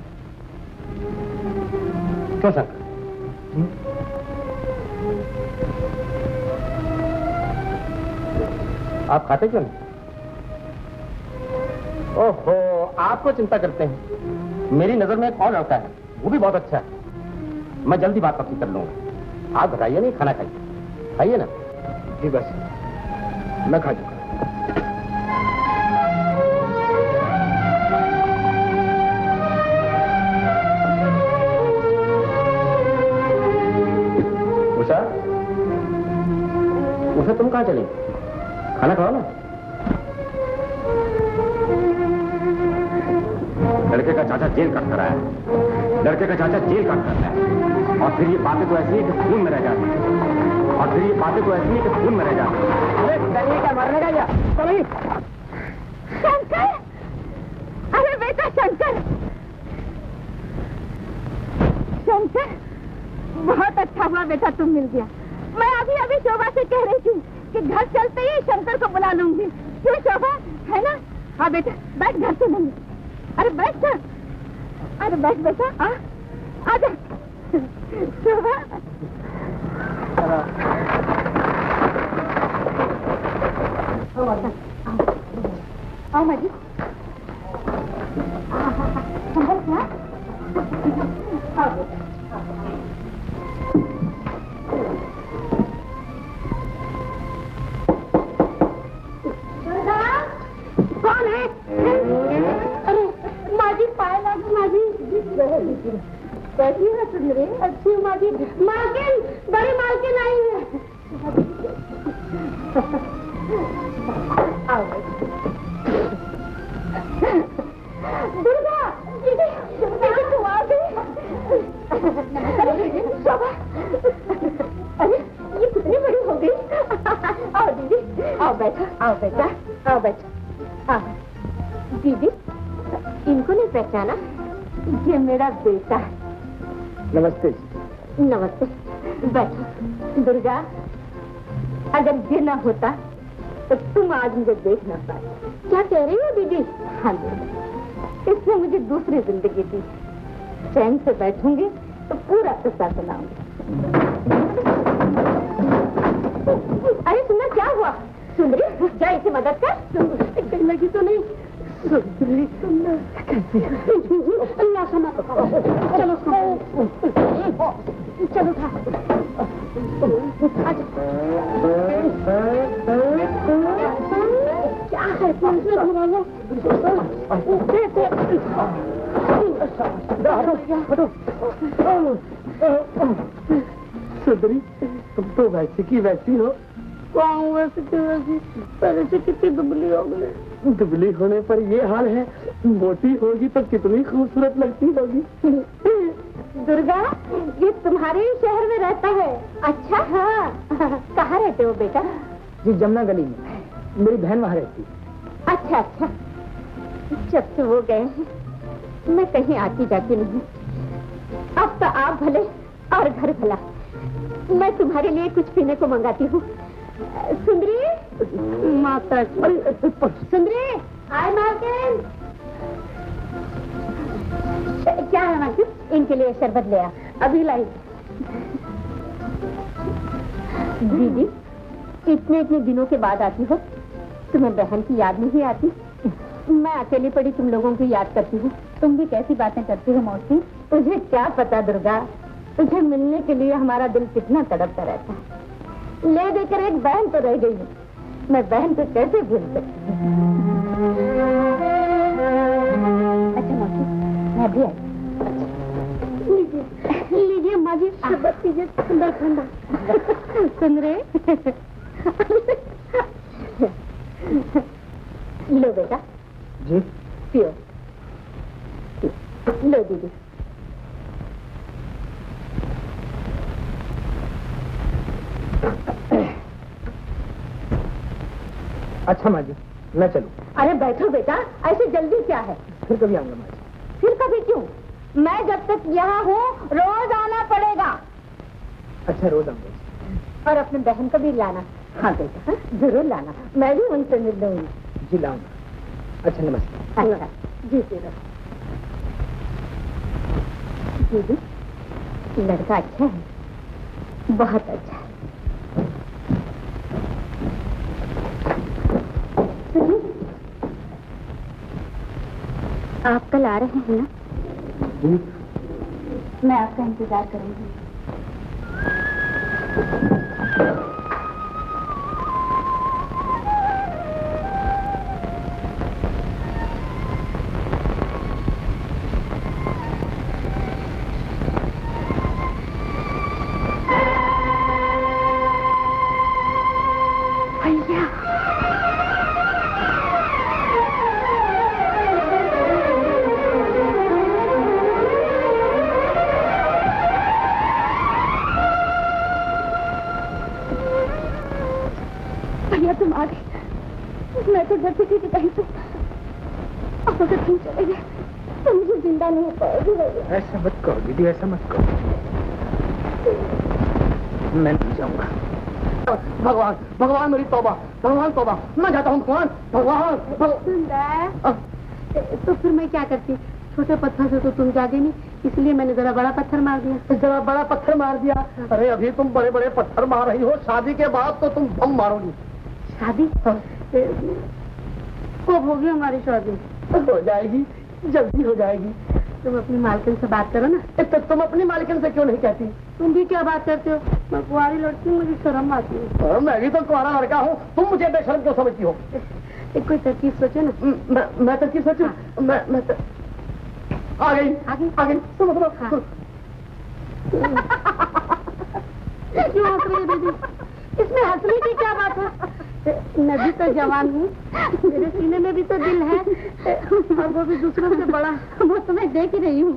क्यों शंकर? आप खाते क्यों नहीं? ओहो, आपको चिंता करते हैं। मेरी नजर में एक और लड़का है, वो भी बहुत अच्छा है। मैं जल्दी बात पक्की कर लूंगा। आप बताइए नहीं, खाना खाइए। खाइए ना। जी बस, मैं खा चुका। उषा, उषा तुम कहाँ चली? खाना खाओ ना। लड़के का चाचा जेल काट कर आया है। लड़के का चाचा जेल काट कर आया है। और फिर ये बातें तो ऐसी है कि खून में रह जाती है। और फिर ये बातें तो ऐसी है कि खून में रह जाती है। अरे कहीं का मरने का या चलो। शंकर! अरे बेटा शंकर! शंकर, बहुत अच्छा हुआ बेटा तुम मिल गया। मैं अभी अभी शोभा से कह रही थी कि घर चलते ही शंकर को बुला लूंगी। क्यों शोभा, है ना? हाँ बेटा, बैठ, घर से नहीं। अरे बैठ सर, अरे बैठ बेटा, आ जा। शोभा, आओ माँ जी। कौन है? अरे माँ जी, पाए लागू माँ जी। कैसी है सुंदरी? अच्छी माँ जी। मालकिन, बड़ी मालकिन आई है। आओ दुर्गा, दीदी तुम आ गई। शोभा, अरे ये कितनी बड़ी हो गई। आओ दीदी, आओ बैठो, आओ बेटा, आओ बैठो। दीदी, इनको नहीं पहचाना? ये मेरा बेटा है। नमस्ते जी। नमस्ते, बैठो। दुर्गा, अगर ये ना होता तो तुम आज मुझे देख ना पाए। क्या कह रही हो दीदी? हाँ दीदी, इसने मुझे दूसरी जिंदगी दी। चैन से बैठूंगी तो पूरा किस्सा सुनाऊंगी। अरे सुंदर, क्या हुआ? सुंदरी, जा इसे मदद कर। लगी तो नहीं? सुंदरी, सुंदर, अल्लाह क्षमा करो। चलो चलो था। सुंदरी, तुम तो वैसी की वैसी हो। वैसे की वैसी, पहले से कितनी दुबली हो गई। दुबली होने पर ये हाल है, मोटी होगी तो कितनी खूबसूरत लगती होगी। दुर्गा, ये तुम्हारे ही शहर में रहता है? अच्छा, हाँ। कहाँ रहते हो बेटा? जी जमुना गली में, मेरी बहन वहाँ रहती है। अच्छा अच्छा, जब से वो गए हैं मैं कहीं आती जाती नहीं। अब तो आप भले और घर भला। मैं तुम्हारे लिए कुछ पीने को मंगाती हूँ। सुंदरी, माता सुंदरी, हाय मालकिन। क्या है मालकिन? इनके लिए शरबत ले आ। अभी लाई। दीदी, इतने इतने दिनों के बाद आती हो, तुम्हें बहन की याद नहीं आती? मैं अकेली पड़ी तुम लोगों की याद करती हूँ। तुम भी कैसी बातें करती हो मौसी? तुझे क्या पता दुर्गा, तुझे मिलने के लिए हमारा दिल कितना तड़पता रहता है। ले देकर एक बहन तो रह गई, मैं बहन को कैसे भूल सकती हूँ। अच्छा मौसी, मैं भी आई। लीजिए माँ जी, शरबत पीजिए, ठंडा ठंडा। सुन रहे? लो बेटा। जी पियो। लो दीदी। अच्छा माँ जी, मैं चलूँ? अरे बैठो बेटा, ऐसे जल्दी क्या है? फिर कभी आऊंगा माँ जी। फिर कभी क्यों? मैं जब तक यहाँ हूँ रोज आना पड़ेगा। अच्छा, रोज आऊंगा। और अपने बहन को भी लाना। हाँ बेटा, हाँ? जरूर लाना, मैं भी उनसे मिल लूंगी। जी लाऊंगा। अच्छा नमस्ते। अच्छा जी जरूर। दीदी, लड़का अच्छा है, बहुत अच्छा है। सुनिए, आप कल आ रहे हैं ना? मैं आपका इंतजार करूंगी। भैया तुम आ गए। मैं तो डरती थी कि कहीं तुम, अब अगर तुम चले गए तो मुझे जिंदा नहीं पाओगी भैया। ऐसा मत कहो दीदी, ऐसा मत कहो। मैं नहीं जाऊंगा। भगवान, भगवान मेरी तौबा, भगवान तौबा, मैं जाता हूँ भगवान, भगवान। सुंदर, तो फिर मैं क्या करती? छोटे पत्थर से तो तुम जागे नहीं, इसलिए मैंने जरा बड़ा पत्थर मार दिया। जरा बड़ा पत्थर मार दिया? अरे अभी तुम बड़े बड़े पत्थर मार रही हो, शादी के बाद तो तुम बम मारोगी। शादी? कब होगी हमारी शादी? हो जाएगी, जल्दी हो जाएगी। तुम अपनी मालकिन से बात करो ना। तो तुम अपनी मालकिन से क्यों नहीं कहती? तुम भी क्या बात करते हो? मैं कुंवारी लड़की हूँ, मुझे शर्म आती है। मैं भी तो कुंवारा लड़का हूँ, तुम मुझे बेशर्म क्यों समझती हो? एक कोई तरकीब सोचो ना। मैं तरकीब सोचूं? आ गई, आ गई। सुनो सुनो। हाँ। क्यों हंस रही है दीदी? इसमें हंसने की क्या बात है? मैं भी तो जवान हूँ, मेरे सीने में भी तो दिल है, और वो भी दूसरों से बड़ा। वो तुम्हें देख ही रही हूँ।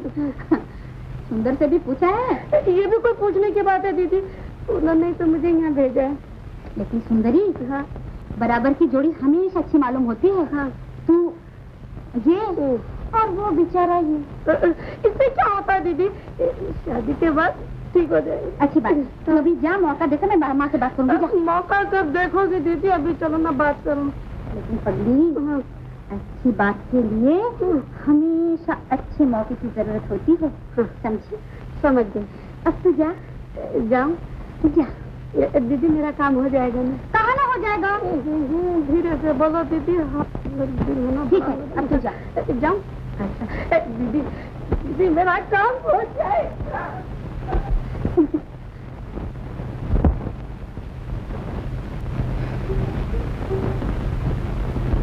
सुंदर से भी पूछा है? ये भी कोई पूछने की बात है दीदी? उन्होंने तो मुझे यहाँ भेजा है। लेकिन सुंदरी, हाँ, बराबर की जोड़ी हमेशा अच्छी मालूम होती है। हाँ, तू ये और वो बेचारा ये, इससे क्या होता है दीदी? शादी के बाद ठीक हो जाएगी। अच्छी बात। तो अभी जा, मौका देखो, मैं माँ से बात करूंगी। मौका कब देखोगी दीदी? अभी चलो मैं बात करूँ। लेकिन पगली, अच्छी बात के लिए हमेशा अच्छे मौके की जरूरत होती है, समझी? समझ गई। अब तो जा। जाऊँ? जा दीदी, मेरा काम हो जाएगा ना? कहाँ ना हो जाएगा? धीरे से बोलो दीदी। ठीक है, अब तो जा। जाऊँ? अच्छा दीदी, दीदी मेरा काम हो जाएगा।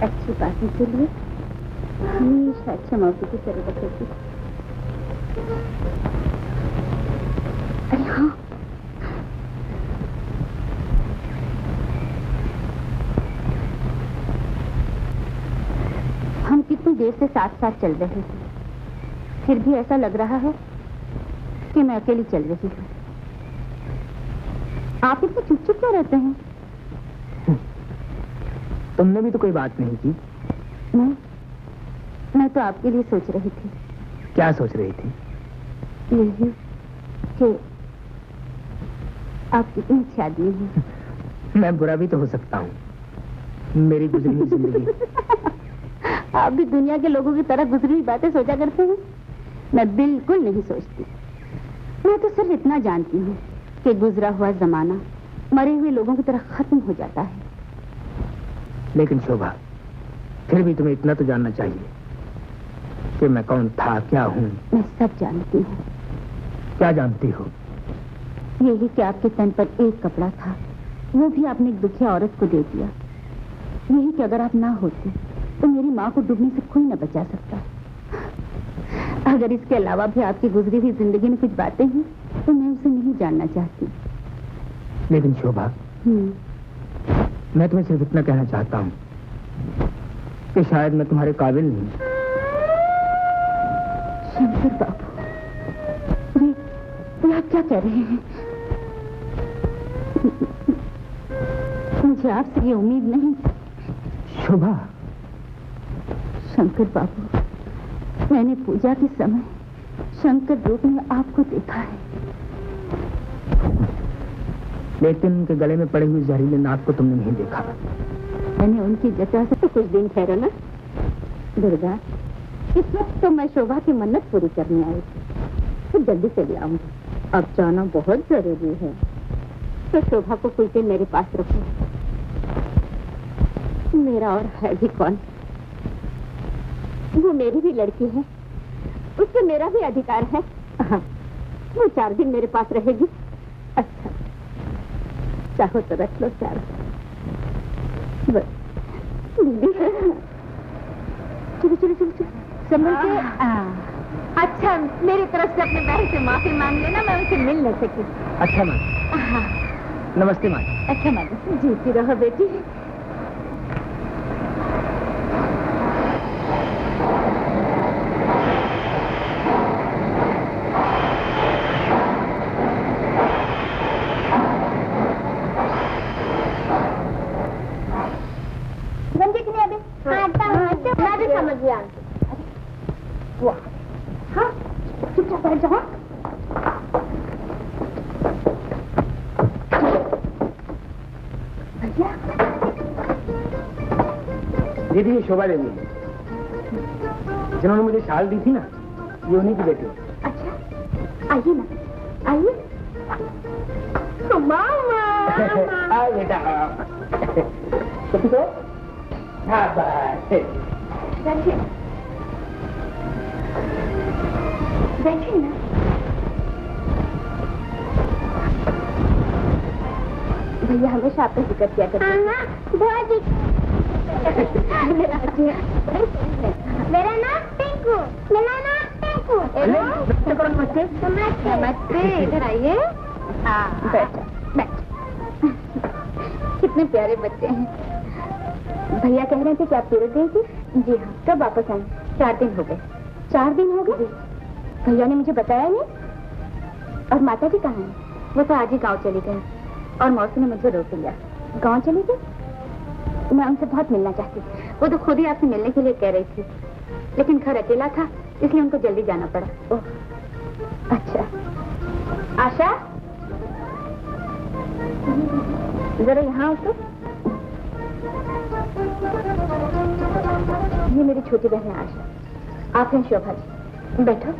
अच्छी आपके पास के लिए हमेशा अच्छा मौके की तरह रखेगी। अरे हाँ, हम कितनी देर से साथ साथ चल रहे थे, फिर भी ऐसा लग रहा है कि मैं अकेली चल रही हूँ। आप इतने चुप चुप क्यों रहते हैं? तुमने भी तो कोई बात नहीं की। मैं तो आपके लिए सोच रही थी। क्या सोच रही थी? यही कि आप कितनी अच्छे आदमी हैं। मैं बुरा भी तो हो सकता हूँ, मेरी गुजरी हुई जिंदगी। आप भी दुनिया के लोगों की तरह गुजरी हुई बातें सोचा करते हैं? मैं बिल्कुल नहीं सोचती। मैं तो सिर्फ इतना जानती हूँ कि गुजरा हुआ जमाना मरे हुए लोगों की तरह खत्म हो जाता है। लेकिन शोभा, फिर भी तुम्हें इतना तो जानना चाहिए कि मैं कौन था, क्या हूँ। मैं सब जानती हूँ। क्या जानती हो? यही कि आपके तन पर एक कपड़ा था, वो भी आपने एक दुखिया औरत को दे दिया। यही कि अगर आप ना होते तो मेरी माँ को डूबने से कोई न बचा सकता। अगर इसके अलावा भी आपकी गुजरी हुई जिंदगी में कुछ बातें हैं तो मैं उसे नहीं जानना चाहती। लेकिन शोभा, मैं तुम्हें सिर्फ इतना कहना चाहता हूँ कि शायद मैं तुम्हारे काबिल नहीं। शंकर बाबू, ये आप क्या कह रहे हैं? मुझे आपसे ये उम्मीद नहीं। शोभा। शंकर बाबू, मैंने पूजा के समय शंकर रूप में आपको देखा है। लेकिन उनके गले में पड़े हुए जहरीले नाग को तुमने नहीं देखा। मैंने उनकी जटा से तो कुछ दिन ठहरा ना। दुर्गा, इस वक्त तो मैं शोभा की मन्नत पूरी करने आई थी, तो जल्दी चली आऊंगी। अब जाना बहुत जरूरी है, तो शोभा को कुछ दिन मेरे पास रखो। मेरा और है भी कौन? वो मेरी भी लड़की है, उससे मेरा भी अधिकार है। वो 4 दिन मेरे पास रहेगी। अच्छा, चाहो तो रख लो 4 दिन। चलो चलो चलो चलो, संभल के। अच्छा, मेरी तरफ से अपने बहन से माफी मांग लेना, मैं उनसे मिल न सकी। अच्छा माँ। नमस्ते माँ। अच्छा माँ, जीती रहो बेटी। मैं भी समझ गया। हाँ, चुपचाप बैठ जाओ। भैया, दीदी, ये शोभा देवी है, जिन्होंने मुझे शाल दी थी ना, ये उन्हीं की बेटी। अच्छा, आइए ना, आइए। मामा। आ बेटा। तो हाँ, बैठिए बैठिए ना। भैया हमेशा आपका जिक्र किया करते हैं। मेरा नाम टिंकू। मेरा नाम टिंकू। नमस्ते नमस्ते नमस्ते। इधर आइए। बैठो बैठो। कितने प्यारे बच्चे हैं। भैया कह रहे थे कि आप सूरत गई थी? जी हाँ। कब वापस आई? 4 दिन हो गए। 4 दिन हो गए? भैया ने मुझे बताया नहीं। और माता जी कहाँ हैं? वो तो आज ही गांव चली गई और मौसी ने मुझे रोक लिया। गांव चली गई? मैं उनसे बहुत मिलना चाहती थी। वो तो खुद ही आपसे मिलने के लिए कह रही थी, लेकिन घर अकेला था इसलिए उनको जल्दी जाना पड़ा। ओह, अच्छा। आशा, जरा यहाँ आओ तो। ये मेरी छोटी बहन है आशा। आप हैं शोभा जी। बैठो।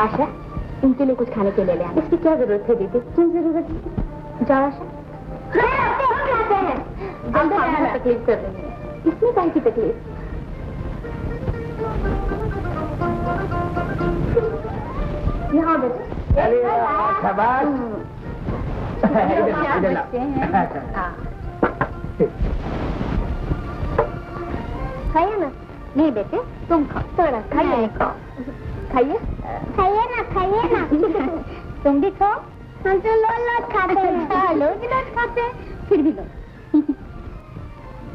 आशा, इनके लिए कुछ खाने के लिए ले आना। इसकी क्या जरूरत है दीदी? क्यों जरूरत है? जाओ आशा। तकलीफ कर रही है। इसमें काहे की तकलीफ? यहाँ बेटे। शाबाश। बच्चे हैं। खाइए ना। नहीं बेटे तुम खाओ, थोड़ा खाइए। खाइए खाइए ना, खाइए ना। तुम भी खाओ। हम तो लोट खाते हैं। लोट खाते हैं, फिर भी लो।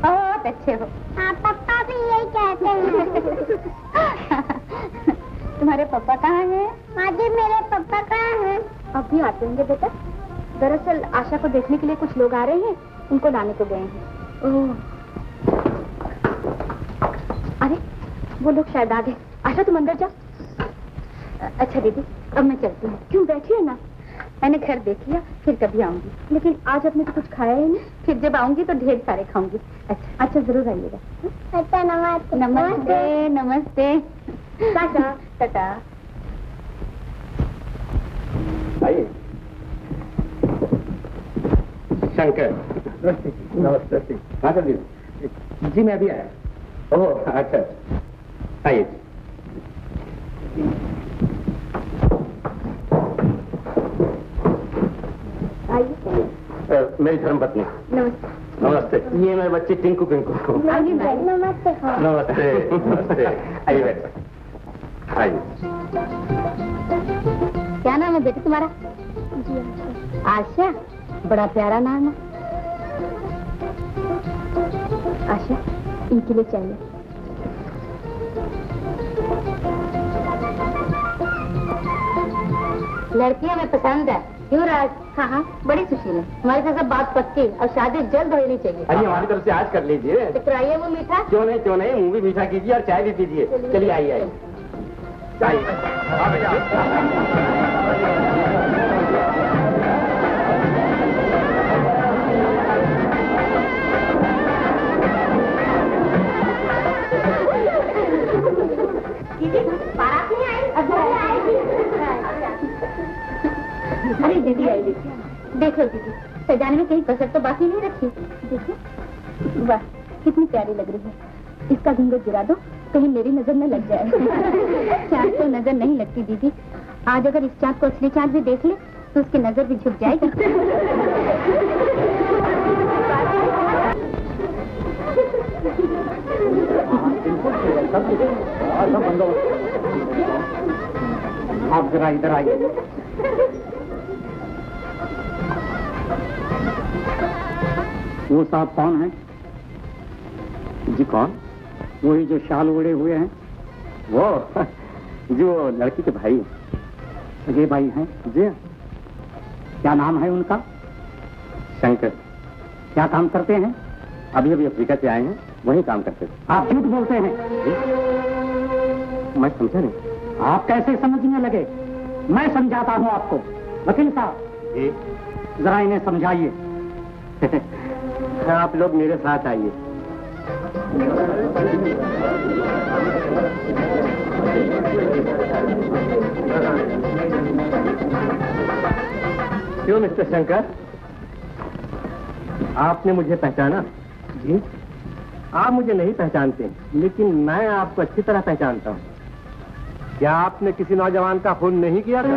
बहुत अच्छे हो। हाँ पापा भी यही कहते हैं। तुम्हारे पापा कहाँ हैं? हाँ जी मेरे पापा कहाँ हैं? अब भी आते होंगे बेटा। दरअसल आशा को देखने के लिए कुछ लोग आ रहे हैं, उनको लाने को गए हैं। ओह, अरे वो लोग शायद आ गए। आशा तुम अंदर जाओ। अच्छा दीदी अब मैं चलती हूँ। क्यों, बैठिए ना। मैंने घर देख लिया, फिर कभी आऊंगी। लेकिन आज आपने तो कुछ खाया ही नहीं। फिर जब आऊंगी तो ढेर सारे खाऊंगी। अच्छा अच्छा जरूर आइएगा। अच्छा नमस्ते। नमस्ते नमस्ते। टाटा टाटा। आइए। शंकर नमस्ते। हाँ सर जी मैं अभी आया। ओह अच्छा आइए। मेरी धर्मपत्नी। नमस्ते। नमस्ते। ये मेरे बच्चे टिंकू पिंकू। नमस्ते। नमस्ते नमस्ते। आइए बैठ आइए। क्या नाम है बेटे तुम्हारा? जी आशा। बड़ा प्यारा नाम है। आशा इनके लिए चाहिए। लड़कियां में पसंद है। क्यों राज? हाँ हाँ बड़ी सुशील है। हमारे साथ सब बात पक्की और शादी जल्द होनी चाहिए। अरे हमारी तरफ से आज कर लीजिए। तो कराइए वो मीठा। क्यों नहीं मुंह भी मीठा कीजिए और चाय भी पीजिए। चलिए आइए आइए। बारात नहीं आई? अरे दीदी आई। देखो दीदी सजाने में कहीं कसर तो बाकी नहीं रखी। देखो वाह कितनी प्यारी लग रही है। इसका घूंघट गिरा दो कहीं मेरी नजर न लग जाए। चाँद को नजर नहीं लगती दीदी। आज अगर इस चाँद को असली चाँद भी देख ले तो उसकी नजर भी झुक जाएगी। आप जरा इधर आइए। वो साहब कौन है? जी कौन? वही जो शाल ओढ़े हुए हैं। वो जो लड़की के भाई हैं। ये भाई हैं? जी क्या नाम है उनका? शंकर। क्या काम करते हैं? अभी अभी अफ्रीका से आए हैं, वही काम करते थे। आप झूठ बोलते हैं। मैं समझा नहीं। आप कैसे समझने लगे? मैं समझाता हूँ आपको। वकील साहब जी जरा इन्हें समझाइए। आप लोग मेरे साथ आइए। क्यों मिस्टर शंकर, आपने मुझे पहचाना? जी आप मुझे नहीं पहचानते, लेकिन मैं आपको अच्छी तरह पहचानता हूँ। क्या आपने किसी नौजवान का खून नहीं किया था?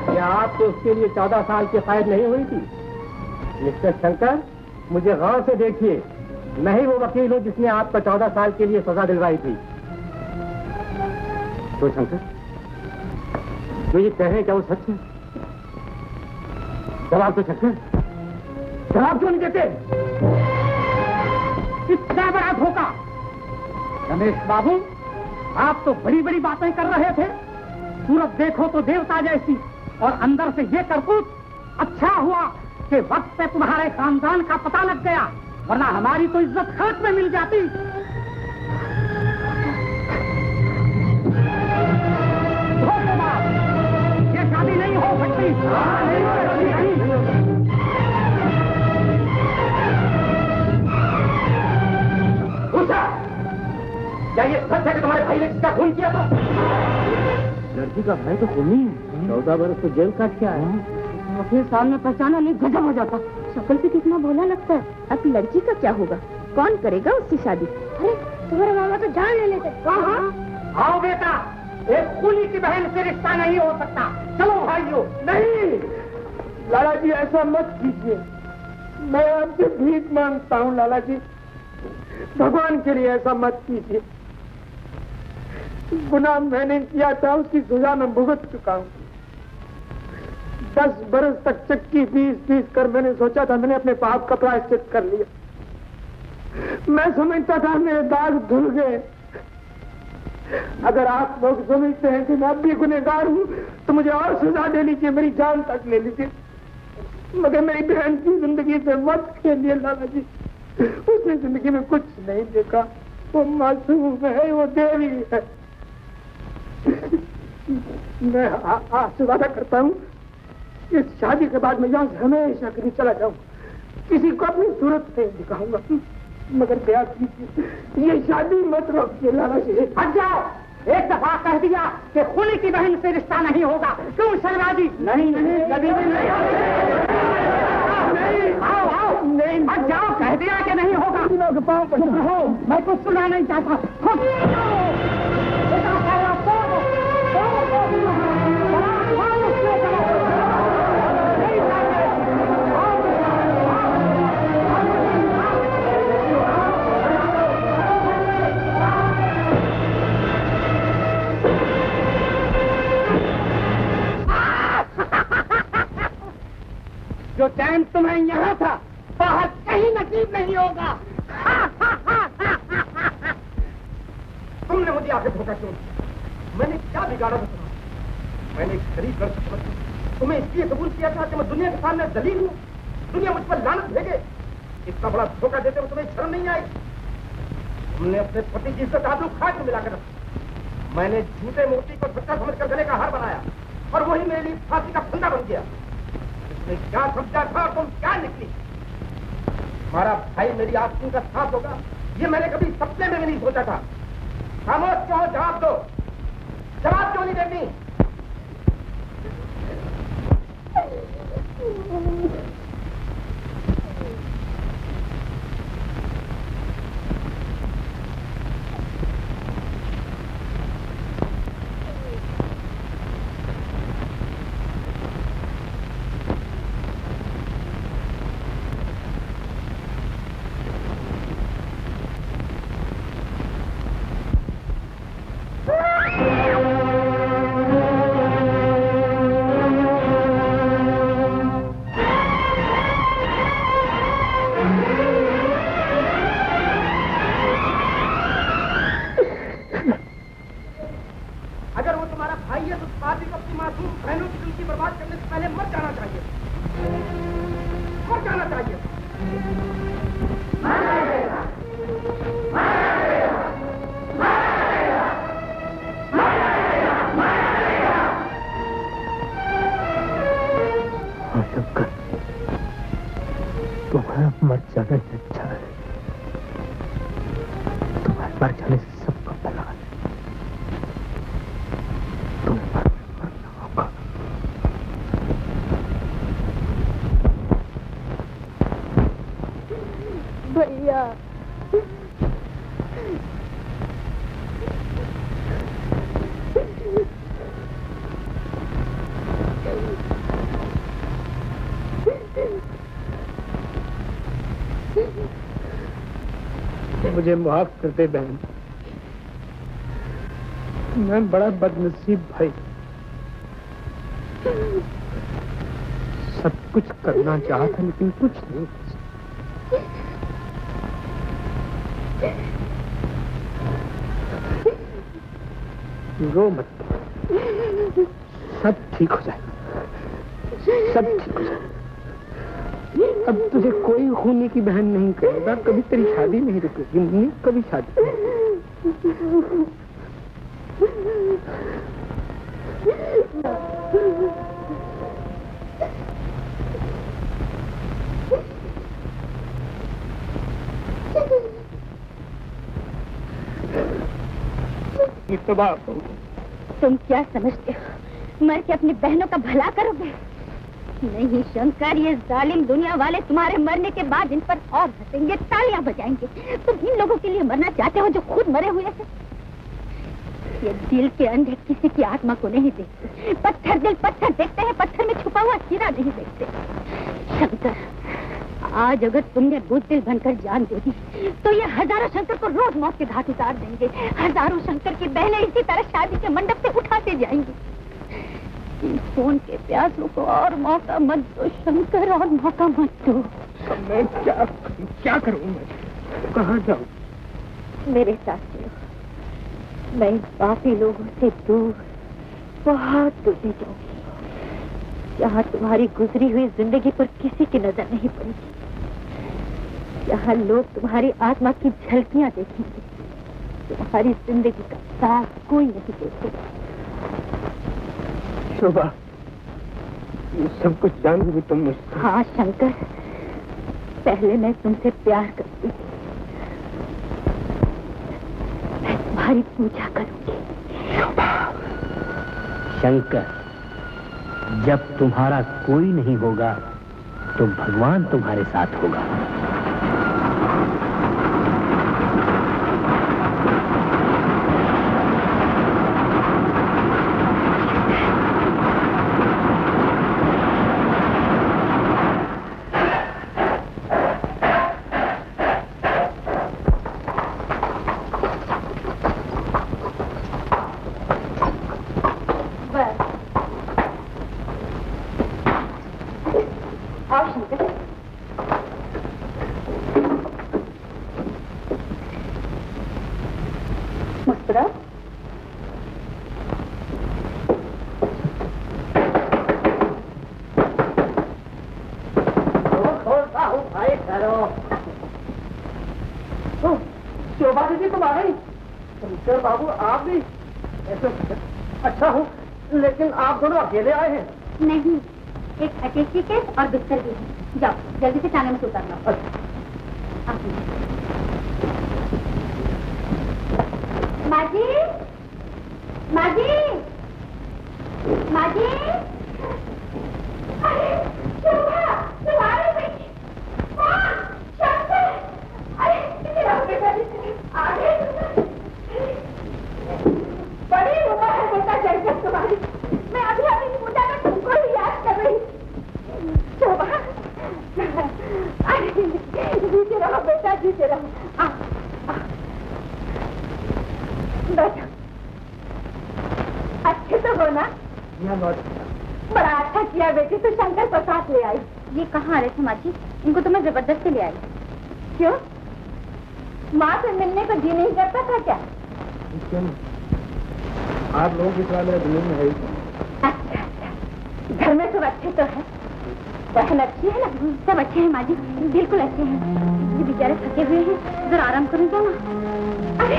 क्या आपको उसके लिए 14 साल की कैद नहीं हुई थी? मिस्टर शंकर मुझे गौर से देखिए, मैं ही वो वकील हूँ जिसने आपको 14 साल के लिए सजा दिलवाई थी। तो शंकर जो ये कह रहे हैं क्या वो सच है? जवाब तो शंकर, जवाब क्यों नहीं देते? इतना बड़ा धोखा! रमेश बाबू आप तो बड़ी बड़ी बातें कर रहे थे। सूरत देखो तो देवता जैसी और अंदर से ये करतूत। अच्छा हुआ कि वक्त पे तुम्हारे खानदान का पता लग गया, वरना हमारी तो इज्जत खाक में मिल जाती। ये शादी नहीं हो सकती। क्या ये सच है कि तुम्हारे भाई ने इसका खून किया था? लड़की का भाई तो खून ही है। 14 बरस तो जेल काट के आया। अपने सामने पहचाना नहीं गजब हो जाता। शक्ल से कितना भोला लगता है। अब लड़की का क्या होगा? कौन करेगा उसकी शादी? अरे तुम्हारे मामा तो जान ले लेते। आओ बेटा, एक खूनी की बहन से रिश्ता नहीं हो सकता। चलो भाइयों। नहीं लाला जी ऐसा मत कीजिए। मैं आपसे भीख मांगता हूँ लाला जी, भगवान के लिए ऐसा मत कीजिए। गुनाह मैंने किया था, उसकी सजा मैं भुगत चुका हूँ। 10 बरस तक चक्की पीस कर मैंने सोचा था मैंने अपने पाप का प्रायश्चित कर लिया। मैं समझता था मेरे दाग धुल गए। अगर आप लोग समझते हैं कि मैं अब भी गुनहगार हूँ तो मुझे और सजा दे लीजिए, मेरी जान तक ले लीजिए, मगर मेरी बहन की जिंदगी से मत खेलिए लाला जी। उसने जिंदगी में कुछ नहीं देखा, वो मासूम है, वो देवी है। मैं आपसे वादा करता हूँ इस शादी के बाद मैं यहाँ से हमेशा के लिए चला जाऊँ, किसी को अपनी सूरत नहीं दिखाऊंगा, मगर दया कीजिए ये शादी मत रोकिए लाला जी। हट जाओ, एक दफा कह दिया कि खूनी की बहन से रिश्ता नहीं होगा। क्यों शर्माजी? नहीं कभी भी नहीं। आओ आओ, नहीं हट जाओ, कह दिया कि नहीं होगा। के पाँव पर मैं कुछ सुना नहीं चाहता। जो चैन तुम्हें यहाँ था बाहर कहीं नसीब नहीं होगा। तुमने मुझे आगे धोखा क्यों? मैंने क्या बिगाड़ा था तुम्हारा? मैंने एक गरीब लड़की समझ तुम्हें इसलिए कबूल किया था कि मैं दुनिया के सामने दलील हूँ, दुनिया मुझ पर लानत भेजे। इतना बड़ा धोखा देते हुए तुम्हें शर्म नहीं आई? तुमने अपने पति की इज्जत आबरू खाक में मिलाकर रखी। मैंने झूठे मोती को सच्चा समझकर गले का हार बनाया और वही मेरे लिए फांसी का फंदा बन गया। इसने क्या समझा था और तुम क्या निकली? हमारा भाई मेरी आस्तीन का साथ होगा ये मैंने कभी सपने में भी नहीं सोचा था। खामोश क्यों हो? जवाब दो, जवाब क्यों नहीं देती? तुम्हारा मर जाना ही अच्छा है। तुम्हारे मर जाने से सबका भला है। तुम्हें मरना होगा। भैया मुझे माफ कर दे बहन, मैं बड़ा बदनसीब भाई। सब कुछ करना चाहा था लेकिन कुछ नहीं कर सका। रो मत, सब ठीक हो जाएगा, सब ठीक हो जाएगा। अब तुझे कोई खूनी की बहन नहीं कहेगा, कभी तेरी शादी नहीं रुकेगी मुन्नी, कभी शादी नहीं। तो बाप तुम क्या समझते हो मर के अपनी बहनों का भला करोगे? नहीं शंकर, ये जालिम दुनिया वाले तुम्हारे मरने के बाद इन पर और हंसेंगे, तालियां बजाएंगे। तुम इन लोगों के लिए मरना चाहते हो जो खुद मरे हुए हैं। ये दिल के अंधे किसी की आत्मा को नहीं देखते। पत्थर दिल पत्थर देखते हैं, पत्थर में छुपा हुआ हीरा नहीं देखते। शंकर, आज अगर तुमने बुज़दिल बनकर जान दे दी तो ये हजारों शंकर को रोज मौत के घाट उतार देंगे। हजारों शंकर की बहनें इसी तरह शादी के मंडप से उठाते जाएंगी। इन खून के प्यासों को और मौका मत दो शंकर, और मौका मत दो। मैं क्या करूं? मैं कहाँ जाऊं? मेरे साथ चलो। मैं इन पापी लोगों से दूर, बहुत दूर जाऊंगी, जहाँ तुम्हारी गुजरी हुई जिंदगी पर किसी की नजर नहीं पड़ेगी, जहाँ लोग तुम्हारी आत्मा की झलकियां देखेंगे, तुम्हारी जिंदगी का साथ कोई नहीं देखेगा। शोभा, ये सब कुछ जान भी तुम मुझसे। हाँ शंकर, पहले मैं तुमसे प्यार करती थी, मैं तुम्हारी पूजा करूंगी। शंकर, जब तुम्हारा कोई नहीं होगा तो भगवान तुम्हारे साथ होगा। शोभा दीदी तुम आ गई? शंकर बाबू आप भी? ऐसे अच्छा हूँ, लेकिन आप दोनों अकेले आए हैं? नहीं, एक अटैची केस और बिस्तर भी है। जाओ जल्दी से खाने में से उतारना। माजी, माजी, माजी, अरे शोभा, तुम आ रही बेटी? हाँ, शंकर, अरे किसी रात के साथ आ गए। बड़ी उम्र है बेटा जैसे तुम्हारी, मैं अभी अभी पूजा में तुमको ही याद कर रही। शोभा, अरे जीते रहो बेटा, जीते रहो। बैठो। अच्छे तो हो ना? बड़ा अच्छा किया बेटी, तो शंकर को साथ ले आई। ये कहाँ आ रहे थे माँ जी? इनको तो मैं जबरदस्ती ले आई। क्यों? माँ से मिलने को जी नहीं करता था क्या? क्यों? आप लोगों की तरह मेरा दिल में है। अच्छा अच्छा, घर में सब अच्छे तो है? बहन अच्छी है ना? सब अच्छे हैं माँ जी, बिल्कुल अच्छे हैं। ये बेचारे थके हुए हैं, जरा आराम करूँ क्या माँ? अरे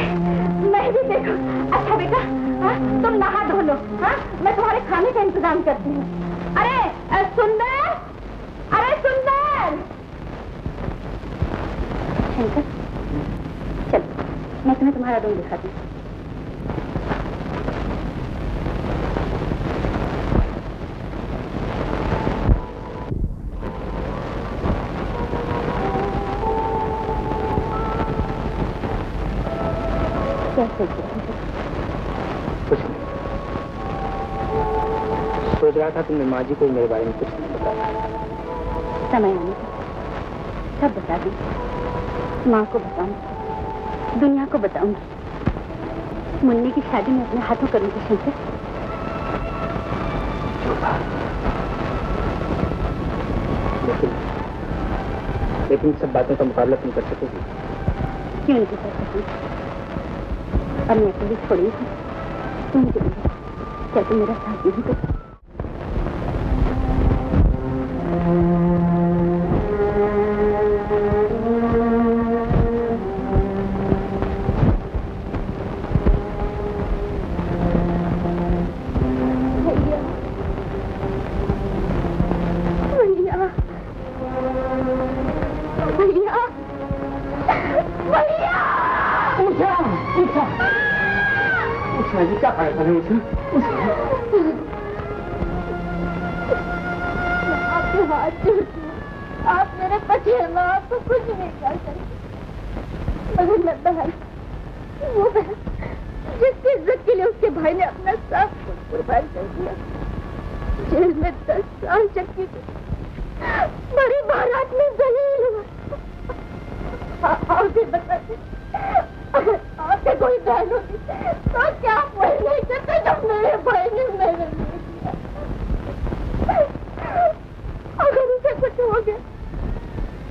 मैं भी देखो। अच्छा बेटा, हाँ तुम नहा धो लो, हाँ मैं तुम्हारे खाने का इंतजाम करती हूँ। अरे सुंदर, अरे सुंदर। शंकर चल, मैं तुम्हें तुम्हारा रूम दिखाती हूँ। कैसे कुछ नहीं, सोच रहा था तुमने माँ जी को मेरे बारे में कुछ नहीं बताया। समय आने पर सब बता दी। माँ को बताऊंगी, दुनिया को बताऊंगी। मुन्ने की शादी में अपने हाथों करूंगी शंकर। लेकिन सब बातों का मुकाबला तुम कर सकोगी? क्यों नहीं कर सकती? अब मैं अकेली थोड़ी हूँ, तुम जरूर। क्या तुम मेरा साथ नहीं कर? क्या फायदा है उसे? आपके हाथ जोड़ती हूँ, आप मेरे पति हैं, मैं आपको कुछ नहीं कर सकती। मगर मैं बहन, वो बहन जिसकी इज्जत के लिए उसके भाई ने अपना सब कुछ कुर्बान कर दिया। जेल में 10 साल चक्की थी, बड़ी बारात में जलील हुआ। आपसे बताते, अगर आपके कोई बहन होती तो क्या पहले करते जब मेरे भाई ने मेरे लिए किया। अगर उसे कुछ हो गया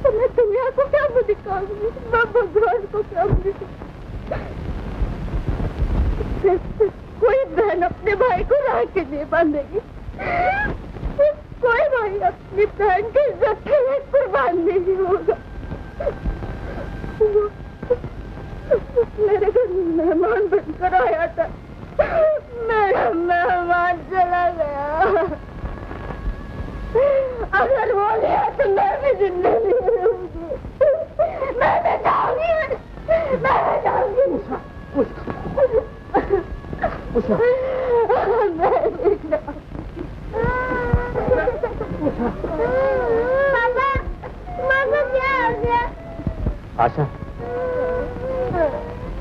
तो मैं दुनिया को क्या मुँह दिखाऊंगी, मैं भगवान को क्या मुँह दिखाऊंगी। कोई बहन अपने भाई को राह के लिए बांधेगी, कोई भाई अपनी बहन की इज्जत के लिए कुर्बान नहीं होगा। मेरे घर मेहमान बनकर आया था, मेरा मेहमान चला गया। अगर वो गया तो मैं भी जिंदा नहीं रहूंगी। मैं भी जाऊंगी, मैं भी जाऊंगी। मामा, मामा क्या हो गया? आशा,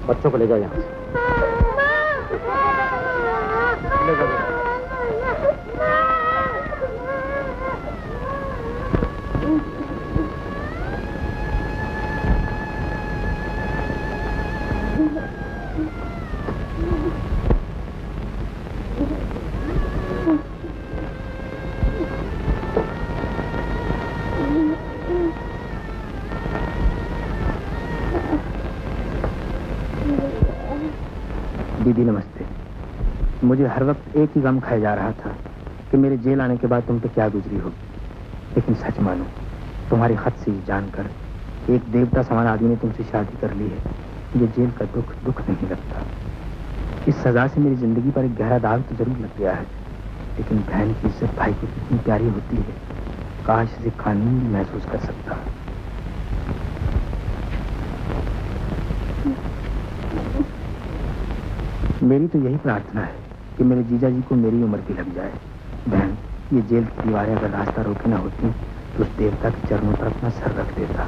बच्चों को ले जाओ यहाँ से। ले जाओ। दीदी नमस्ते। मुझे हर वक्त एक ही गम खाया जा रहा था कि मेरे जेल आने के बाद तुम पे क्या गुजरी होगी। लेकिन सच मानो, तुम्हारे खत से जानकर एक देवता समान आदमी ने तुमसे शादी कर ली है। मुझे जेल का दुख नहीं लगता। इस सजा से मेरी जिंदगी पर एक गहरा दाग तो जरूर लग गया है, लेकिन बहन की इज्जत भाई को कितनी प्यारी होती है, काश इसे कानून महसूस कर सकता। मेरी तो यही प्रार्थना है कि मेरे जीजा जी को मेरी उम्र भी लग जाए। बहन, ये जेल की दीवारें अगर रास्ता रोके ना होती तो उस देवता के चरणों पर अपना सर रख देता।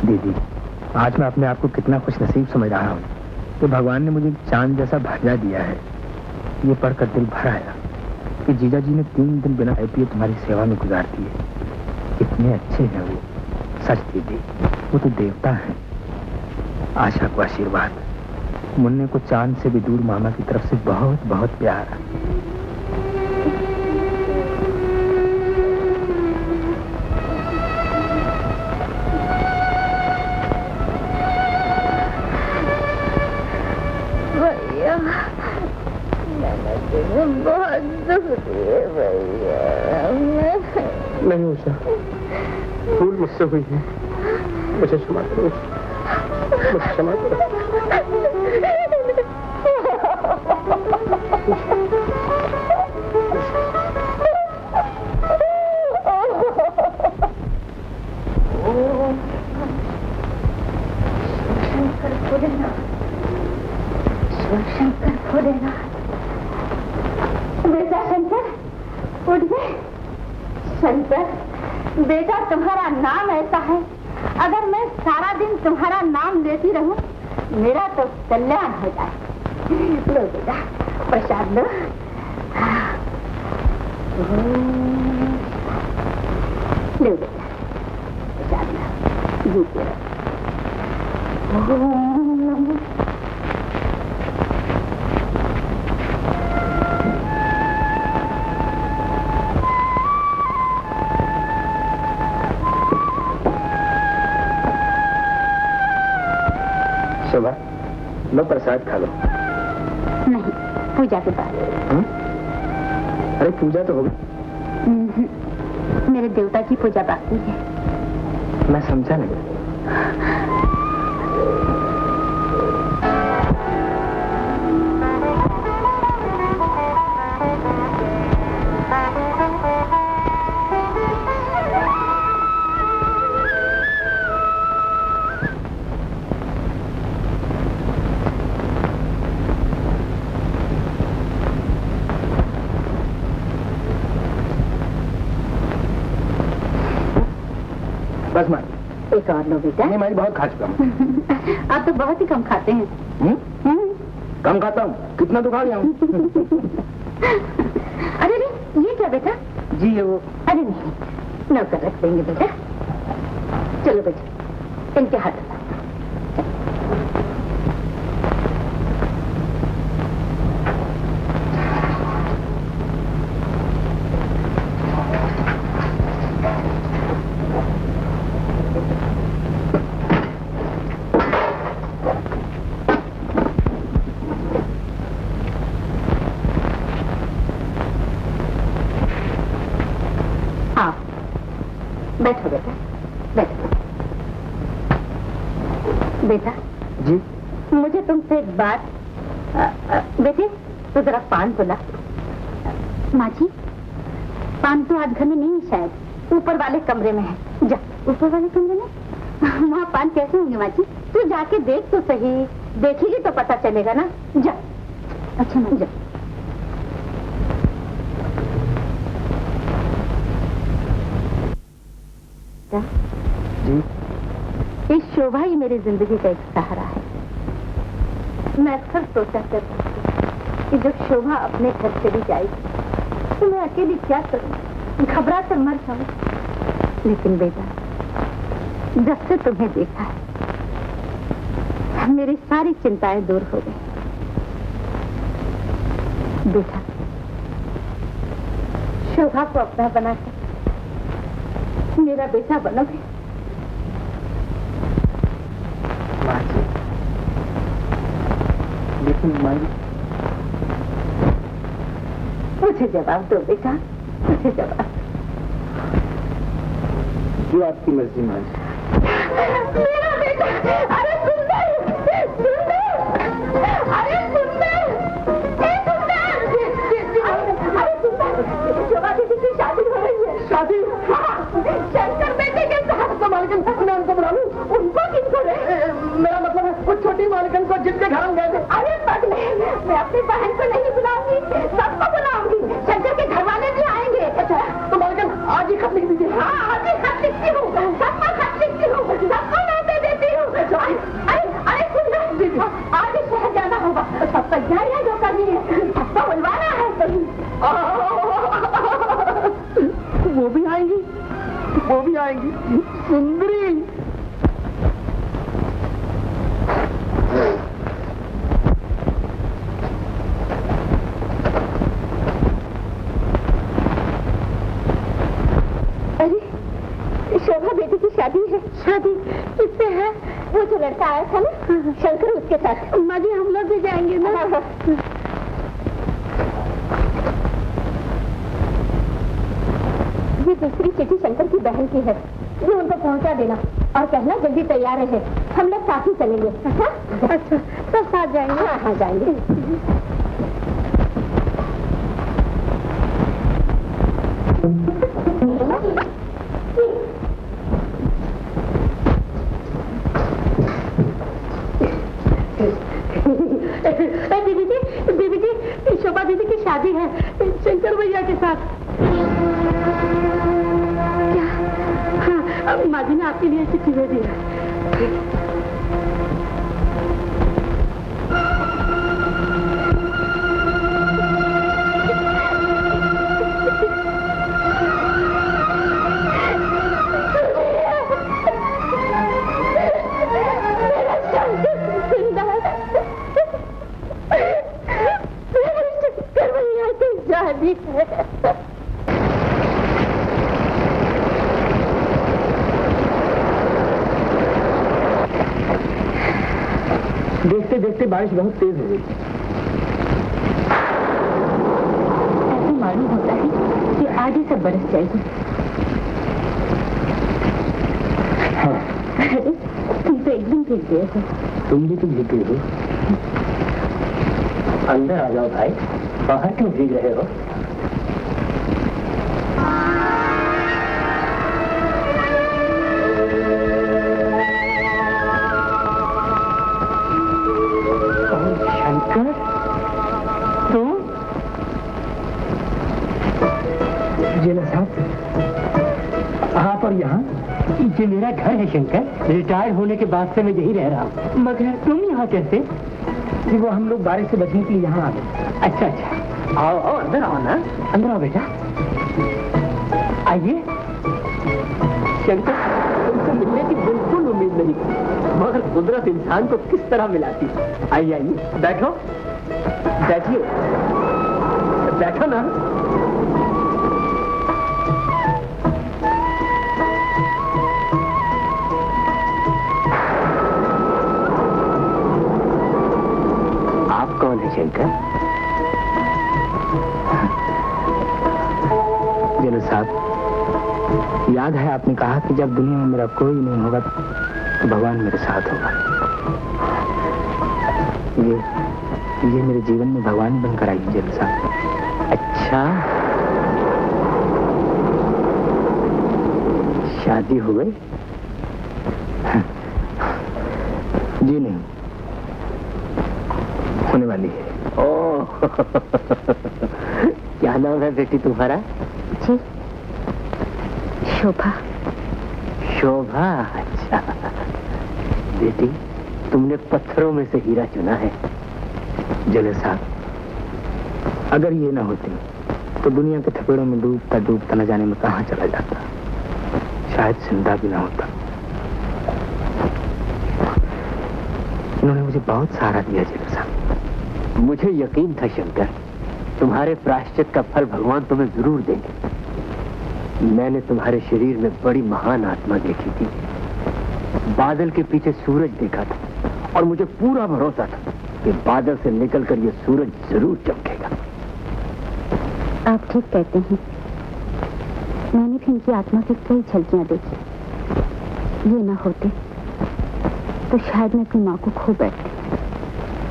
दीदी, आज मैं अपने आप को कितना खुश नसीब समझ रहा हूँ कि भगवान ने मुझे एक चांद जैसा भांजा दिया है। ये पढ़कर दिल भर आया कि जीजा जी ने 3 दिन बिना खाए पिए तुम्हारी सेवा में गुजार दिए। कितने अच्छे हैं वो। सच दीदी, वो तो देवता है। आशा को आशीर्वाद। मुन्ने को चांद से भी दूर मामा की तरफ से बहुत बहुत प्यार। भैया, मैंने तुम्हें बहुत दुख दिए भैया। नहीं उषा, भूल मुझसे हुई है, मुझे क्षमा करो, मुझे क्षमा करो। शंकर भोलेनाथ, बेटा शंकर, उठ गए। शंकर बेटा, तुम्हारा नाम ऐसा है, अगर मैं सारा दिन तुम्हारा नाम लेती रहूं, मेरा तो कल्याण हो जाए। लो बेटा, प्रसाद लो। लो बेटा, प्रसाद लो, जीते रहो। शोभा, लो प्रसाद खा लो। नहीं, पूजा के बाद। अरे पूजा तो होगी। मेरे देवता की पूजा बाकी है। मैं समझा नहीं। बस माँ, एक और लो बेटा। नहीं, मैं बहुत खा चुका हूँ। आप तो बहुत ही कम खाते हैं। कम खाता हूँ, कितना दुखा गया हूँ। अरे रे, ये क्या बेटा? जी ये वो। अरे नहीं, नौकर रख देंगे बेटा। चलो बेटा, इनके हाथ में। बैठो बेटा, बैठो। बेटा जी मुझे तुमसे एक बात। बेटे तो जरा पान तो ला। माँ जी, पान तो आज घर में नहीं है, शायद ऊपर वाले कमरे में है। जा ऊपर वाले कमरे में। वहाँ पान कैसे होंगे माँ जी? तू जाके देख तो सही, देखेगी तो पता चलेगा ना। जा। अच्छा माँ, जा। जी ये शोभा ही मेरी जिंदगी का एक सहारा है। मैं अक्सर सोचा करती थी कि जब शोभा अपने घर चली जाएगी तो मैं अकेली क्या करूं, घबरा कर मर जाऊं। लेकिन बेटा, जब से तुम्हें देखा है मेरी सारी चिंताएं दूर हो गई। बेटा, शोभा को अपना बनाकर मेरा बेटा बनोगे। माँ जी, लेकिन माँ जी। मुझे जवाब दो बेटा, मुझे जवाब। जो आपकी मर्जी माँ जी। मेरा बेटा, अरे सुंदर, सुंदर, अरे सुंदर, अरे सुंदर, शोभा दीदी की शादी हो रही है। शादी? हाँ, शंकर बेटे के साथ। तो मालकिन मैं उनको बुला लूं? उनको किनको रे? मेरा मतलब है वो छोटी मालकिन को जिनके घर हम गए थे। अरे पगले, मैं अपनी बहन को नहीं बुलाऊंगी, सबको बुलाऊंगी। शंकर के घर वाले भी आएंगे। अच्छा, तो मालकिन आज ही खत लिख दीजिए। हाँ, आज ही खत लिखती हूँ, सबको खत लिखती हूँ, सबको मैं दे देती हूँ। अरे अरे सुंदर, आज ही शहर जाना होगा। सब तैयारियां जो करनी है, सबको बुलवाना है। वो भी आएंगी, वो भी आएंगी। सुंदरी, अरे शोभा बेटी की शादी है। शादी किससे है? वो जो लड़का आया था ना, शंकर, उसके साथ। माँ जी, हम लोग भी जाएंगे ना। ये दूसरी चिट्ठी शंकर की बहन की है, ये उनको पहुंचा देना और कहना जल्दी तैयार रहे, हम लोग साथ ही चलेंगे। अच्छा अच्छा, सब साथ जाएंगे। हाँ हाँ जाएंगे। दीदी जी, शोभा दीदी की शादी है शंकर भैया के साथ। क्या? हाँ, माँ जी ने आपके लिए चिट्ठी भेजी है। देखते देखते बारिश बहुत तेज हो गई। ऐसा मालूम होता है कि आज ही सब बरस जाएगी। हाँ, अरे तुम तो एकदम भीग गए हो। तुम भी तो भीग गए हो। अंदर आ जाओ भाई, बाहर क्यों भीग रहे हो? शंकर, तुम? जेलर साहब, आप और यहाँ? ये मेरा घर है शंकर, रिटायर्ड होने के बाद से मैं यही रह रहा हूँ। मगर तुम यहाँ कैसे? कि वो हम लोग बारिश से बचने के लिए यहाँ आ गए। अच्छा अच्छा, आओ आओ, अंदर आओ ना, अंदर आओ बेटा, आइए। शंकर, तुमसे मिलने की बिल्कुल उम्मीद नहीं थी, मगर कुदरत इंसान को किस तरह मिलाती। आइए आइए, बैठो, बैठिए, बैठो ना। आप कौन है शंकर? जलो साहब, याद है आपने कहा कि जब दुनिया में मेरा कोई नहीं होगा तो भगवान मेरे साथ होगा। ये मेरे जीवन में भगवान बनकर आई जलो साहब। अच्छा, शादी हो गई? जी नहीं, होने वाली है। ओह क्या नाम है बेटी तुम्हारा? जी, शोभा। शोभा, अच्छा। बेटी, तुमने पत्थरों में से हीरा चुना है। जले साहब, अगर ये ना होती तो दुनिया के थपेड़ों में डूबता डूबता न जाने में कहां चला जाता, शायद जिंदा भी ना होता। इन्होंने मुझे बहुत सहारा दिया जले साहब। मुझे यकीन था शंकर, तुम्हारे प्रायश्चित का फल भगवान तुम्हें जरूर देंगे। मैंने तुम्हारे शरीर में बड़ी महान आत्मा देखी थी। बादल के पीछे सूरज देखा था और मुझे पूरा भरोसा था कि बादल से निकलकर ये सूरज जरूर चमकेगा। आप ठीक कहते हैं, मैंने भी इनकी आत्मा की कई झलकियां देखी। ये ना होते तो शायद मैं अपनी माँ को खो बैठती।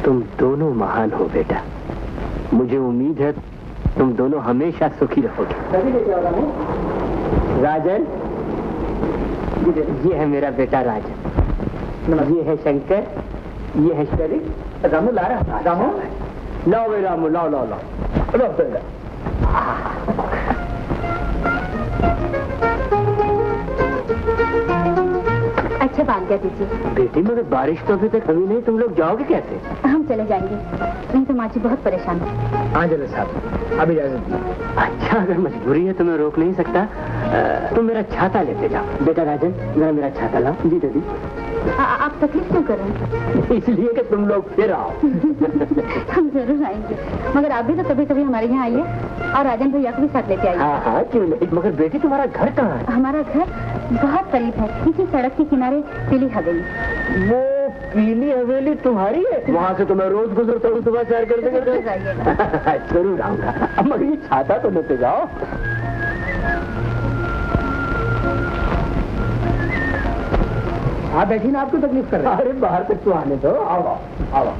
तुम दोनों महान हो बेटा, मुझे उम्मीद है तुम दोनों हमेशा सुखी रहोगे। राजन, ये है मेरा बेटा राजन, ये है शंकर, ये है शरीफ। रामू ला रहा, रामू लाओ भाई, रामू लाओ लाओ लाओ लाओ बेटा। अच्छा बांध दीजिए। बेटी, मगर बारिश तो अभी तक हुई नहीं, तुम लोग जाओगे कैसे? हम चले जाएंगे, नहीं तो माँ जी बहुत परेशान है। हाँ जले साहब, अब इजाजत दीजिए। अच्छा, अगर मजबूरी है तो मैं रोक नहीं सकता। तुम मेरा छाता लेते जाओ। बेटा राजन, जरा मेरा छाता लाओ। जी दीदी। आप तकलीफ क्यों कर रहे हैं? इसलिए कि तुम लोग फिर आओ। हम जरूर आएंगे, मगर आप भी तो कभी कभी हमारे यहाँ आइए और राजन भैया को भी साथ लेते आइए। हाँ हाँ, क्यों नहीं। मगर बेटी, तुम्हारा घर कहाँ है? हमारा घर बहुत करीब है, इसी सड़क के किनारे पीली हवेली। वो पीली हवेली तुम्हारी है? वहाँ से तो मैं रोज गुजरता हूँ, सुबह सैर करते जरूर आइएगा। जरूर आऊंगा। मगर ये छाता तो लेते जाओ। आप बैठिए ना, आपको तकलीफ कर रहे हैं। अरे बाहर तक तो आने दो, आओ आओ आओ।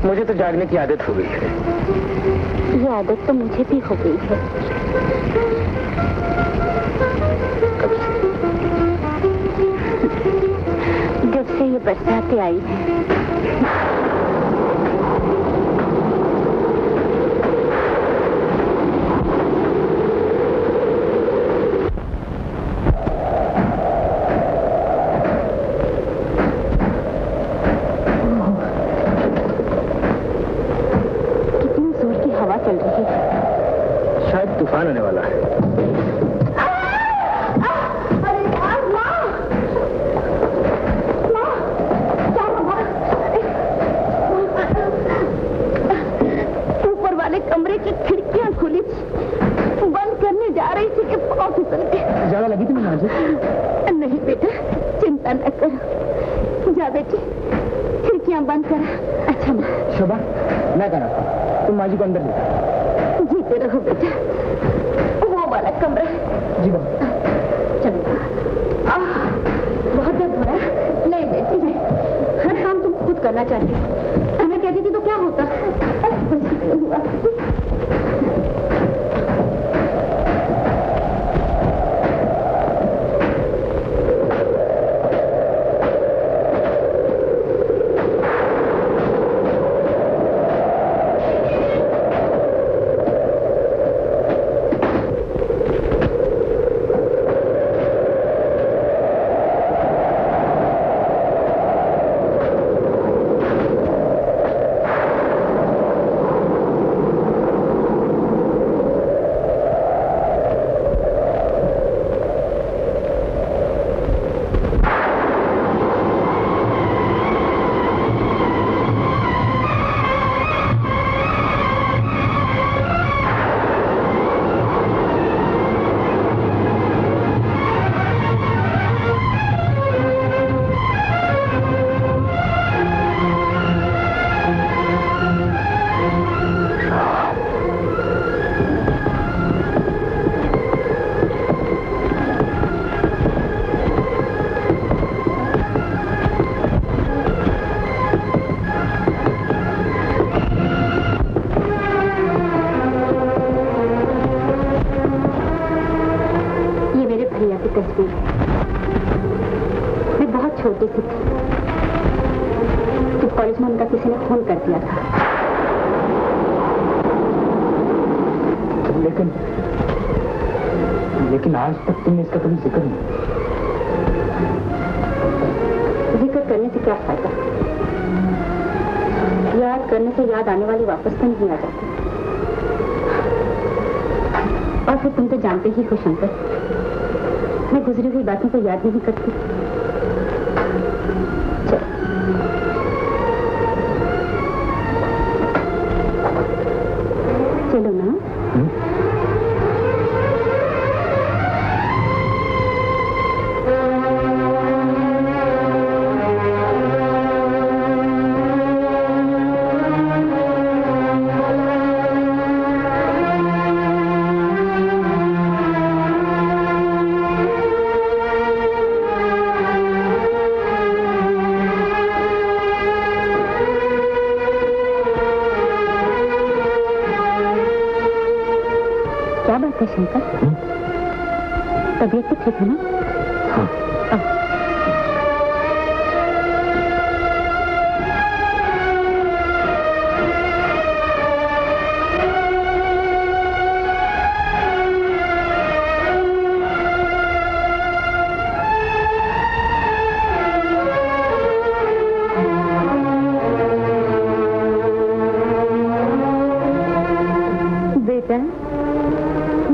मुझे तो जागने की आदत हो गई है। ये आदत तो मुझे भी हो गई है। कब से? जब से ये बरसातें आई हैं। तूफान आने वाला है। ऊपर वाले कमरे की खिड़कियां खुली, बंद करने जा रही थी कि पाँव फिसल के। ज्यादा लगी थी माँ जी? नहीं बेटा, चिंता न कर। जा बेटी, खिड़कियां बंद करा। अच्छा माँ। शोभा, मैं कराता हूँ, तुम माँ जी को अंदर ले। जीते रहो बेटा। वो वाला कमरा। जी बाबा। चलो। बहुत दर्द हो रहा है। ले बेटी मैं। हर काम तुम खुद करना चाहती हो। मैं कहती थी तो क्या होता। मैं बहुत छोटी सी थी जब कॉलेज में उनका किसी ने फोन कर दिया था। लेकिन आज तक तुमने इसका कभी जिक्र नहीं। जिक्र करने से क्या फायदा? याद करने से याद आने वाली वापस तो नहीं आ जाती। और फिर तुम तो जानते ही हो शंकर, मैं गुजरी हुई बातों को याद नहीं करती। चलो ना। क्या बात है शंकर? तबीयत तो ठीक है ना? हाँ। बेटा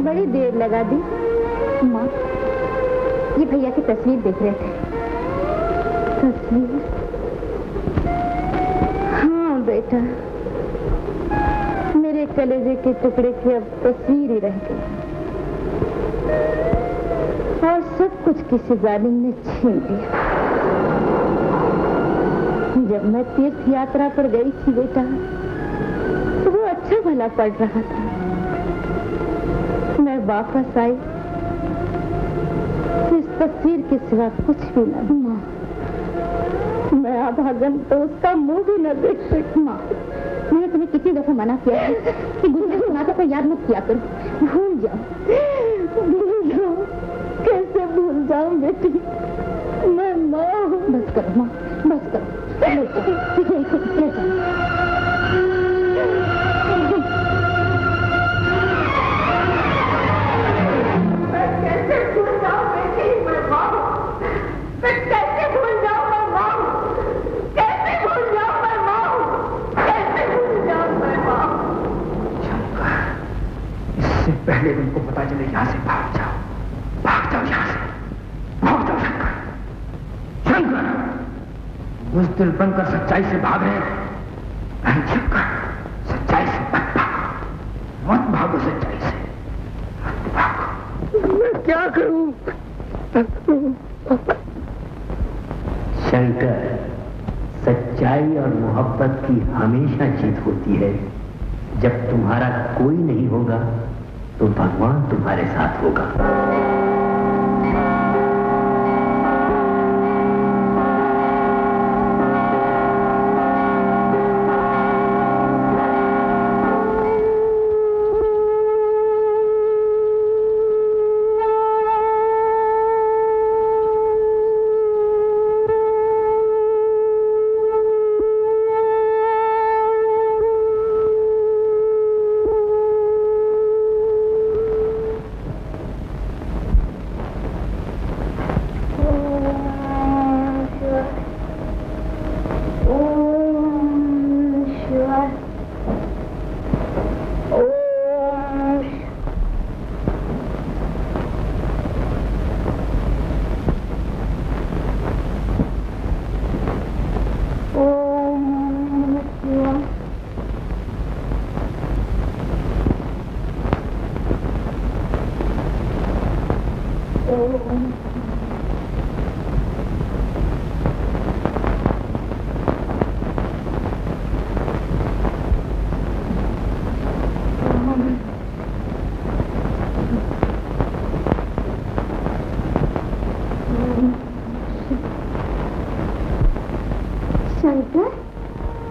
बड़ी देर लगा दी। माँ, ये भैया की तस्वीर देख रहे थे। तस्वीर? हाँ बेटा, मेरे कलेजे के टुकड़े की अब तस्वीर ही रह गई और सब कुछ किसी जालिम ने छीन लिया। जब मैं तीर्थ यात्रा पर गई थी बेटा, तो वो अच्छा भला पड़ रहा था। मैं वापस आई, इस तस्वीर के सिवा कुछ भी न। माँ, मैं आभागन तो उसका मुंह भी न देख सकती। माँ, मैंने तुम्हें कितनी दफा मना किया है कि गुजरे हुए नाटक को याद मत किया करो। भूल जाओ। कैसे भूल जाऊं बेटी? मैं माँ हूँ। बस करो माँ, बस करो। ले जाओ। पहले उनको पता चले, यहां से भाग जाओ यहां से, भाग जाओ शंकर, बुज़दिल बनकर सच्चाई से भाग रहे, सच्चाई से मत भागो, सच्चाई से मत भागो। मैं क्या करूं? शंकर, सच्चाई और मोहब्बत की हमेशा जीत होती है। जब तुम्हारा कोई नहीं होगा तो भगवान तुम्हारे साथ होगा।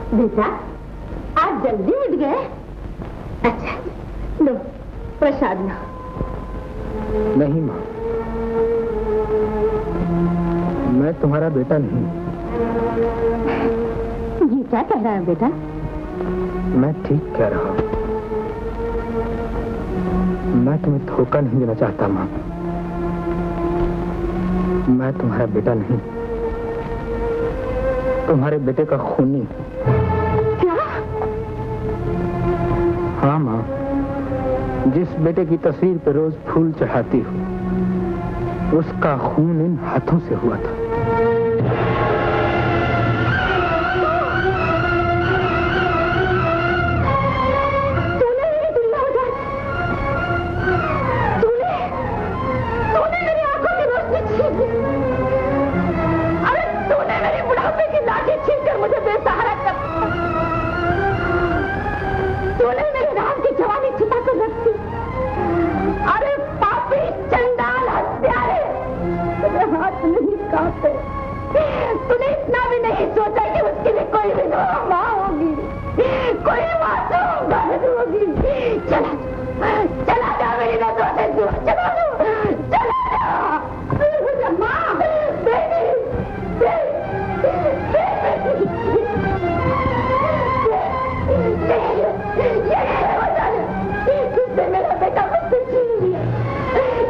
बेटा, आप जल्दी उठ गए। अच्छा, लो प्रसाद लो। नहीं माँ, मैं तुम्हारा बेटा नहीं। ये क्या कह रहा है बेटा? मैं ठीक कह रहा हूँ। मैं तुम्हें धोखा नहीं देना चाहता माँ। मैं तुम्हारा बेटा नहीं, तुम्हारे बेटे का खूनी। हाँ माँ, जिस बेटे की तस्वीर पे रोज फूल चढ़ाती हो, उसका खून इन हाथों से हुआ था। तूने इतना भी नहीं सोचा कि उसके लिए कोई विधवा माँ होगी, कोई मासूम बहन होगी। चला चला जा मेरी नजरों से दूर, चला चला जा माँ, बेटी इसने मेरा बेटा मुझसे छीन लिया।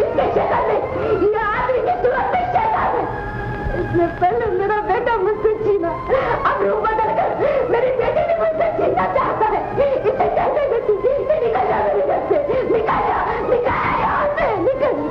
इसके शक्ल में, ये आदमी की सूरत में शैतान है। इसने पहले मेरा बेटा मुझसे छीना, अब रूप बदल कर मेरी बेटी भी मुझसे छीनना चाहता है। इसे कहने देती, निकल जा मेरे घर से, निकल जा यहाँ से, निकल जा।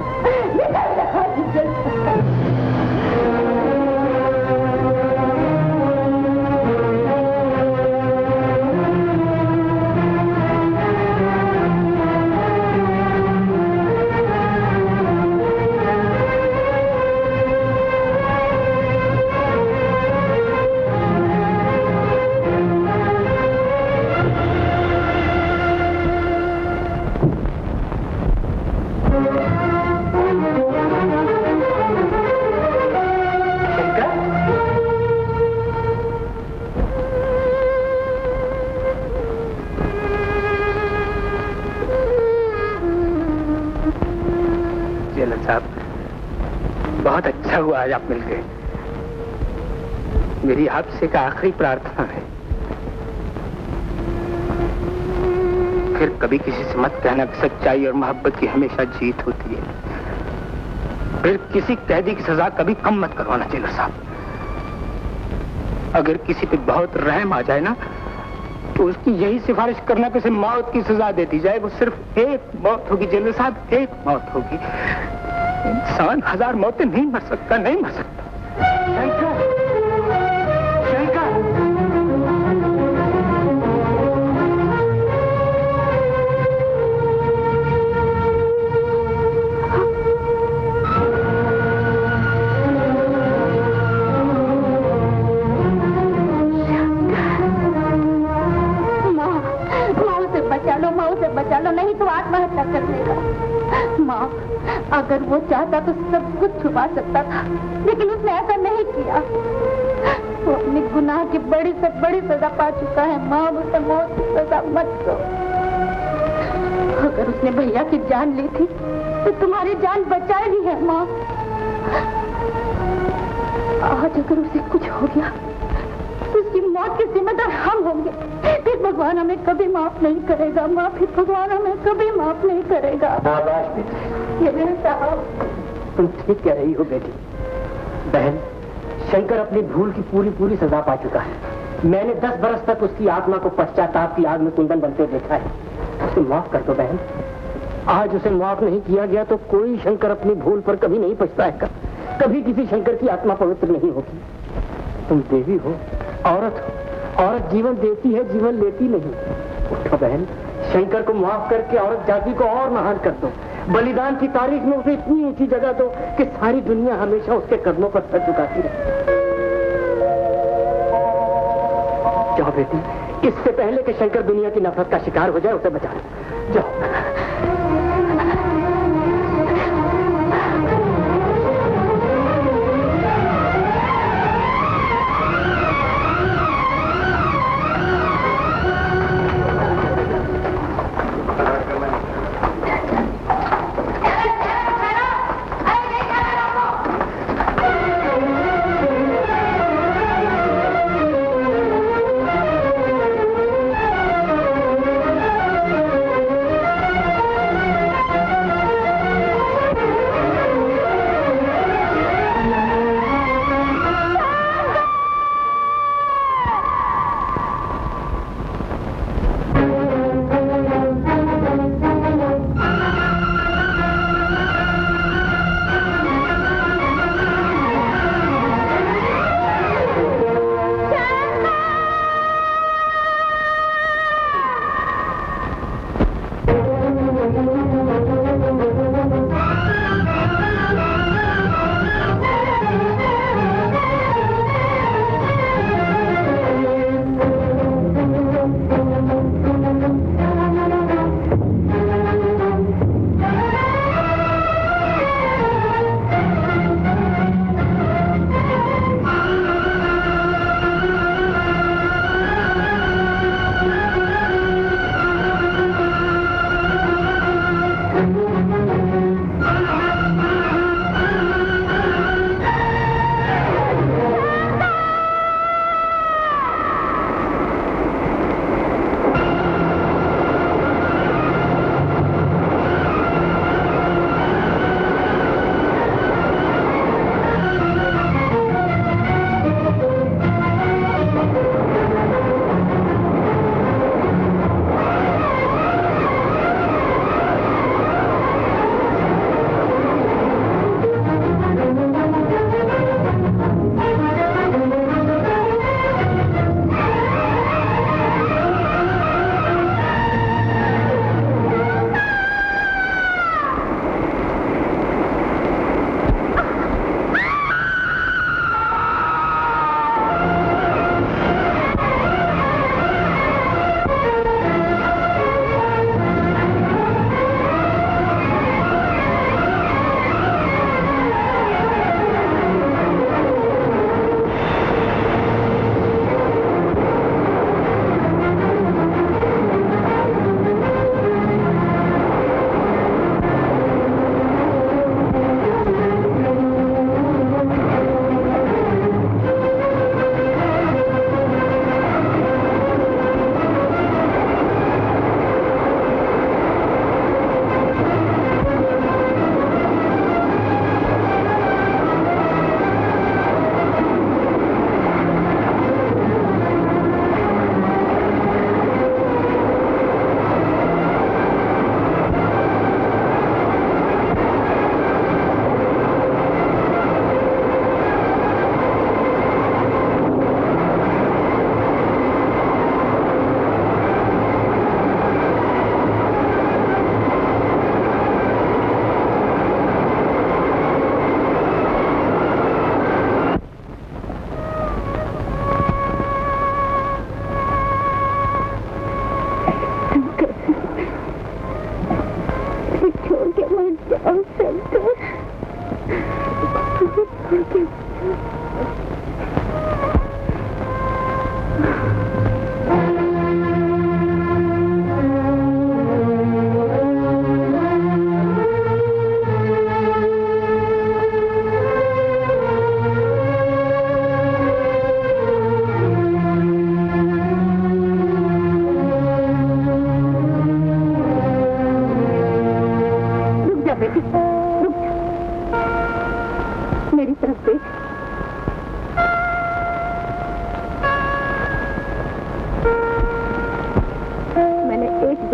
बहुत अच्छा हुआ आज आप मिल गए। मेरी आपसे एक आखिरी प्रार्थना है, फिर कभी किसी से मत कहना कि सच्चाई और मोहब्बत की हमेशा जीत होती है। फिर किसी कैदी की सजा कभी कम मत करवाना जेलर साहब। अगर किसी पे बहुत रहम आ जाए ना, तो उसकी यही सिफारिश करना कि उसे मौत की सजा दे दी जाए। वो सिर्फ एक मौत होगी जेलर साहब, एक मौत होगी। इंसान 1000 मौतें नहीं मर सकता, नहीं मर सकता। शंकर, शंकर। करने का। माँ, अगर वो चाहता तो सब कुछ छुपा सकता था, लेकिन उसने ऐसा नहीं किया। वो अपने गुनाह की बड़ी से बड़ी सजा पा चुका है। माँ, उसे मौत की सजा मत दो। अगर उसने भैया की जान ली थी तो तुम्हारी जान बचाई भी है माँ। आज अगर उसे कुछ हो गया तो उसकी मौत के जिम्मेदार हम होंगे। फिर भगवान हमें कभी माफ नहीं करेगा माँ, फिर भगवान हमें कभी माफ नहीं करेगा। तुम ठीक कह रही हो बेटी। बहन, शंकर अपनी भूल की पूरी पूरी सजा पा चुका है। मैंने 10 बरस तक उसकी आत्मा को पश्चाताप की आग में कुंदन बनते देखा है। उसे माफ कर दो बहन। आज उसे माफ नहीं किया गया तो कोई शंकर अपनी भूल पर कभी नहीं पछताएगा। कभी किसी शंकर की आत्मा पवित्र नहीं होगी। तुम देवी हो, औरत हो। औरत जीवन देती है, जीवन लेती नहीं। उठो बहन, शंकर को माफ करके औरत जाति को और महान कर दो। बलिदान की तारीख में उसे इतनी ऊंची जगह दो कि सारी दुनिया हमेशा उसके कदमों पर सर झुकाती रहे। जाओ बेटी, इससे पहले कि शंकर दुनिया की नफरत का शिकार हो जाए उसे बचा लो। जाओ।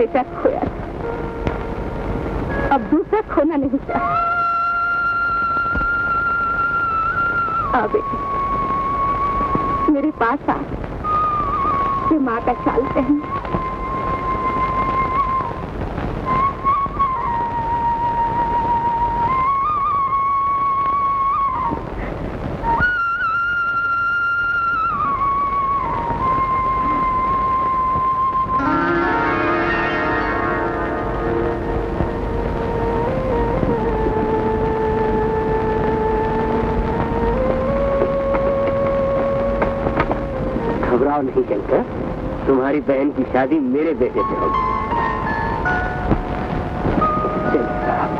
बेटा खोया था, अब दूसरा खोना नहीं चाहता। आ बेटी, मेरे पास आ, ये माँ का शाल पहन। घबराओ नहीं शंकर, तुम्हारी बहन की शादी मेरे बेटे से होगी। चल साहब।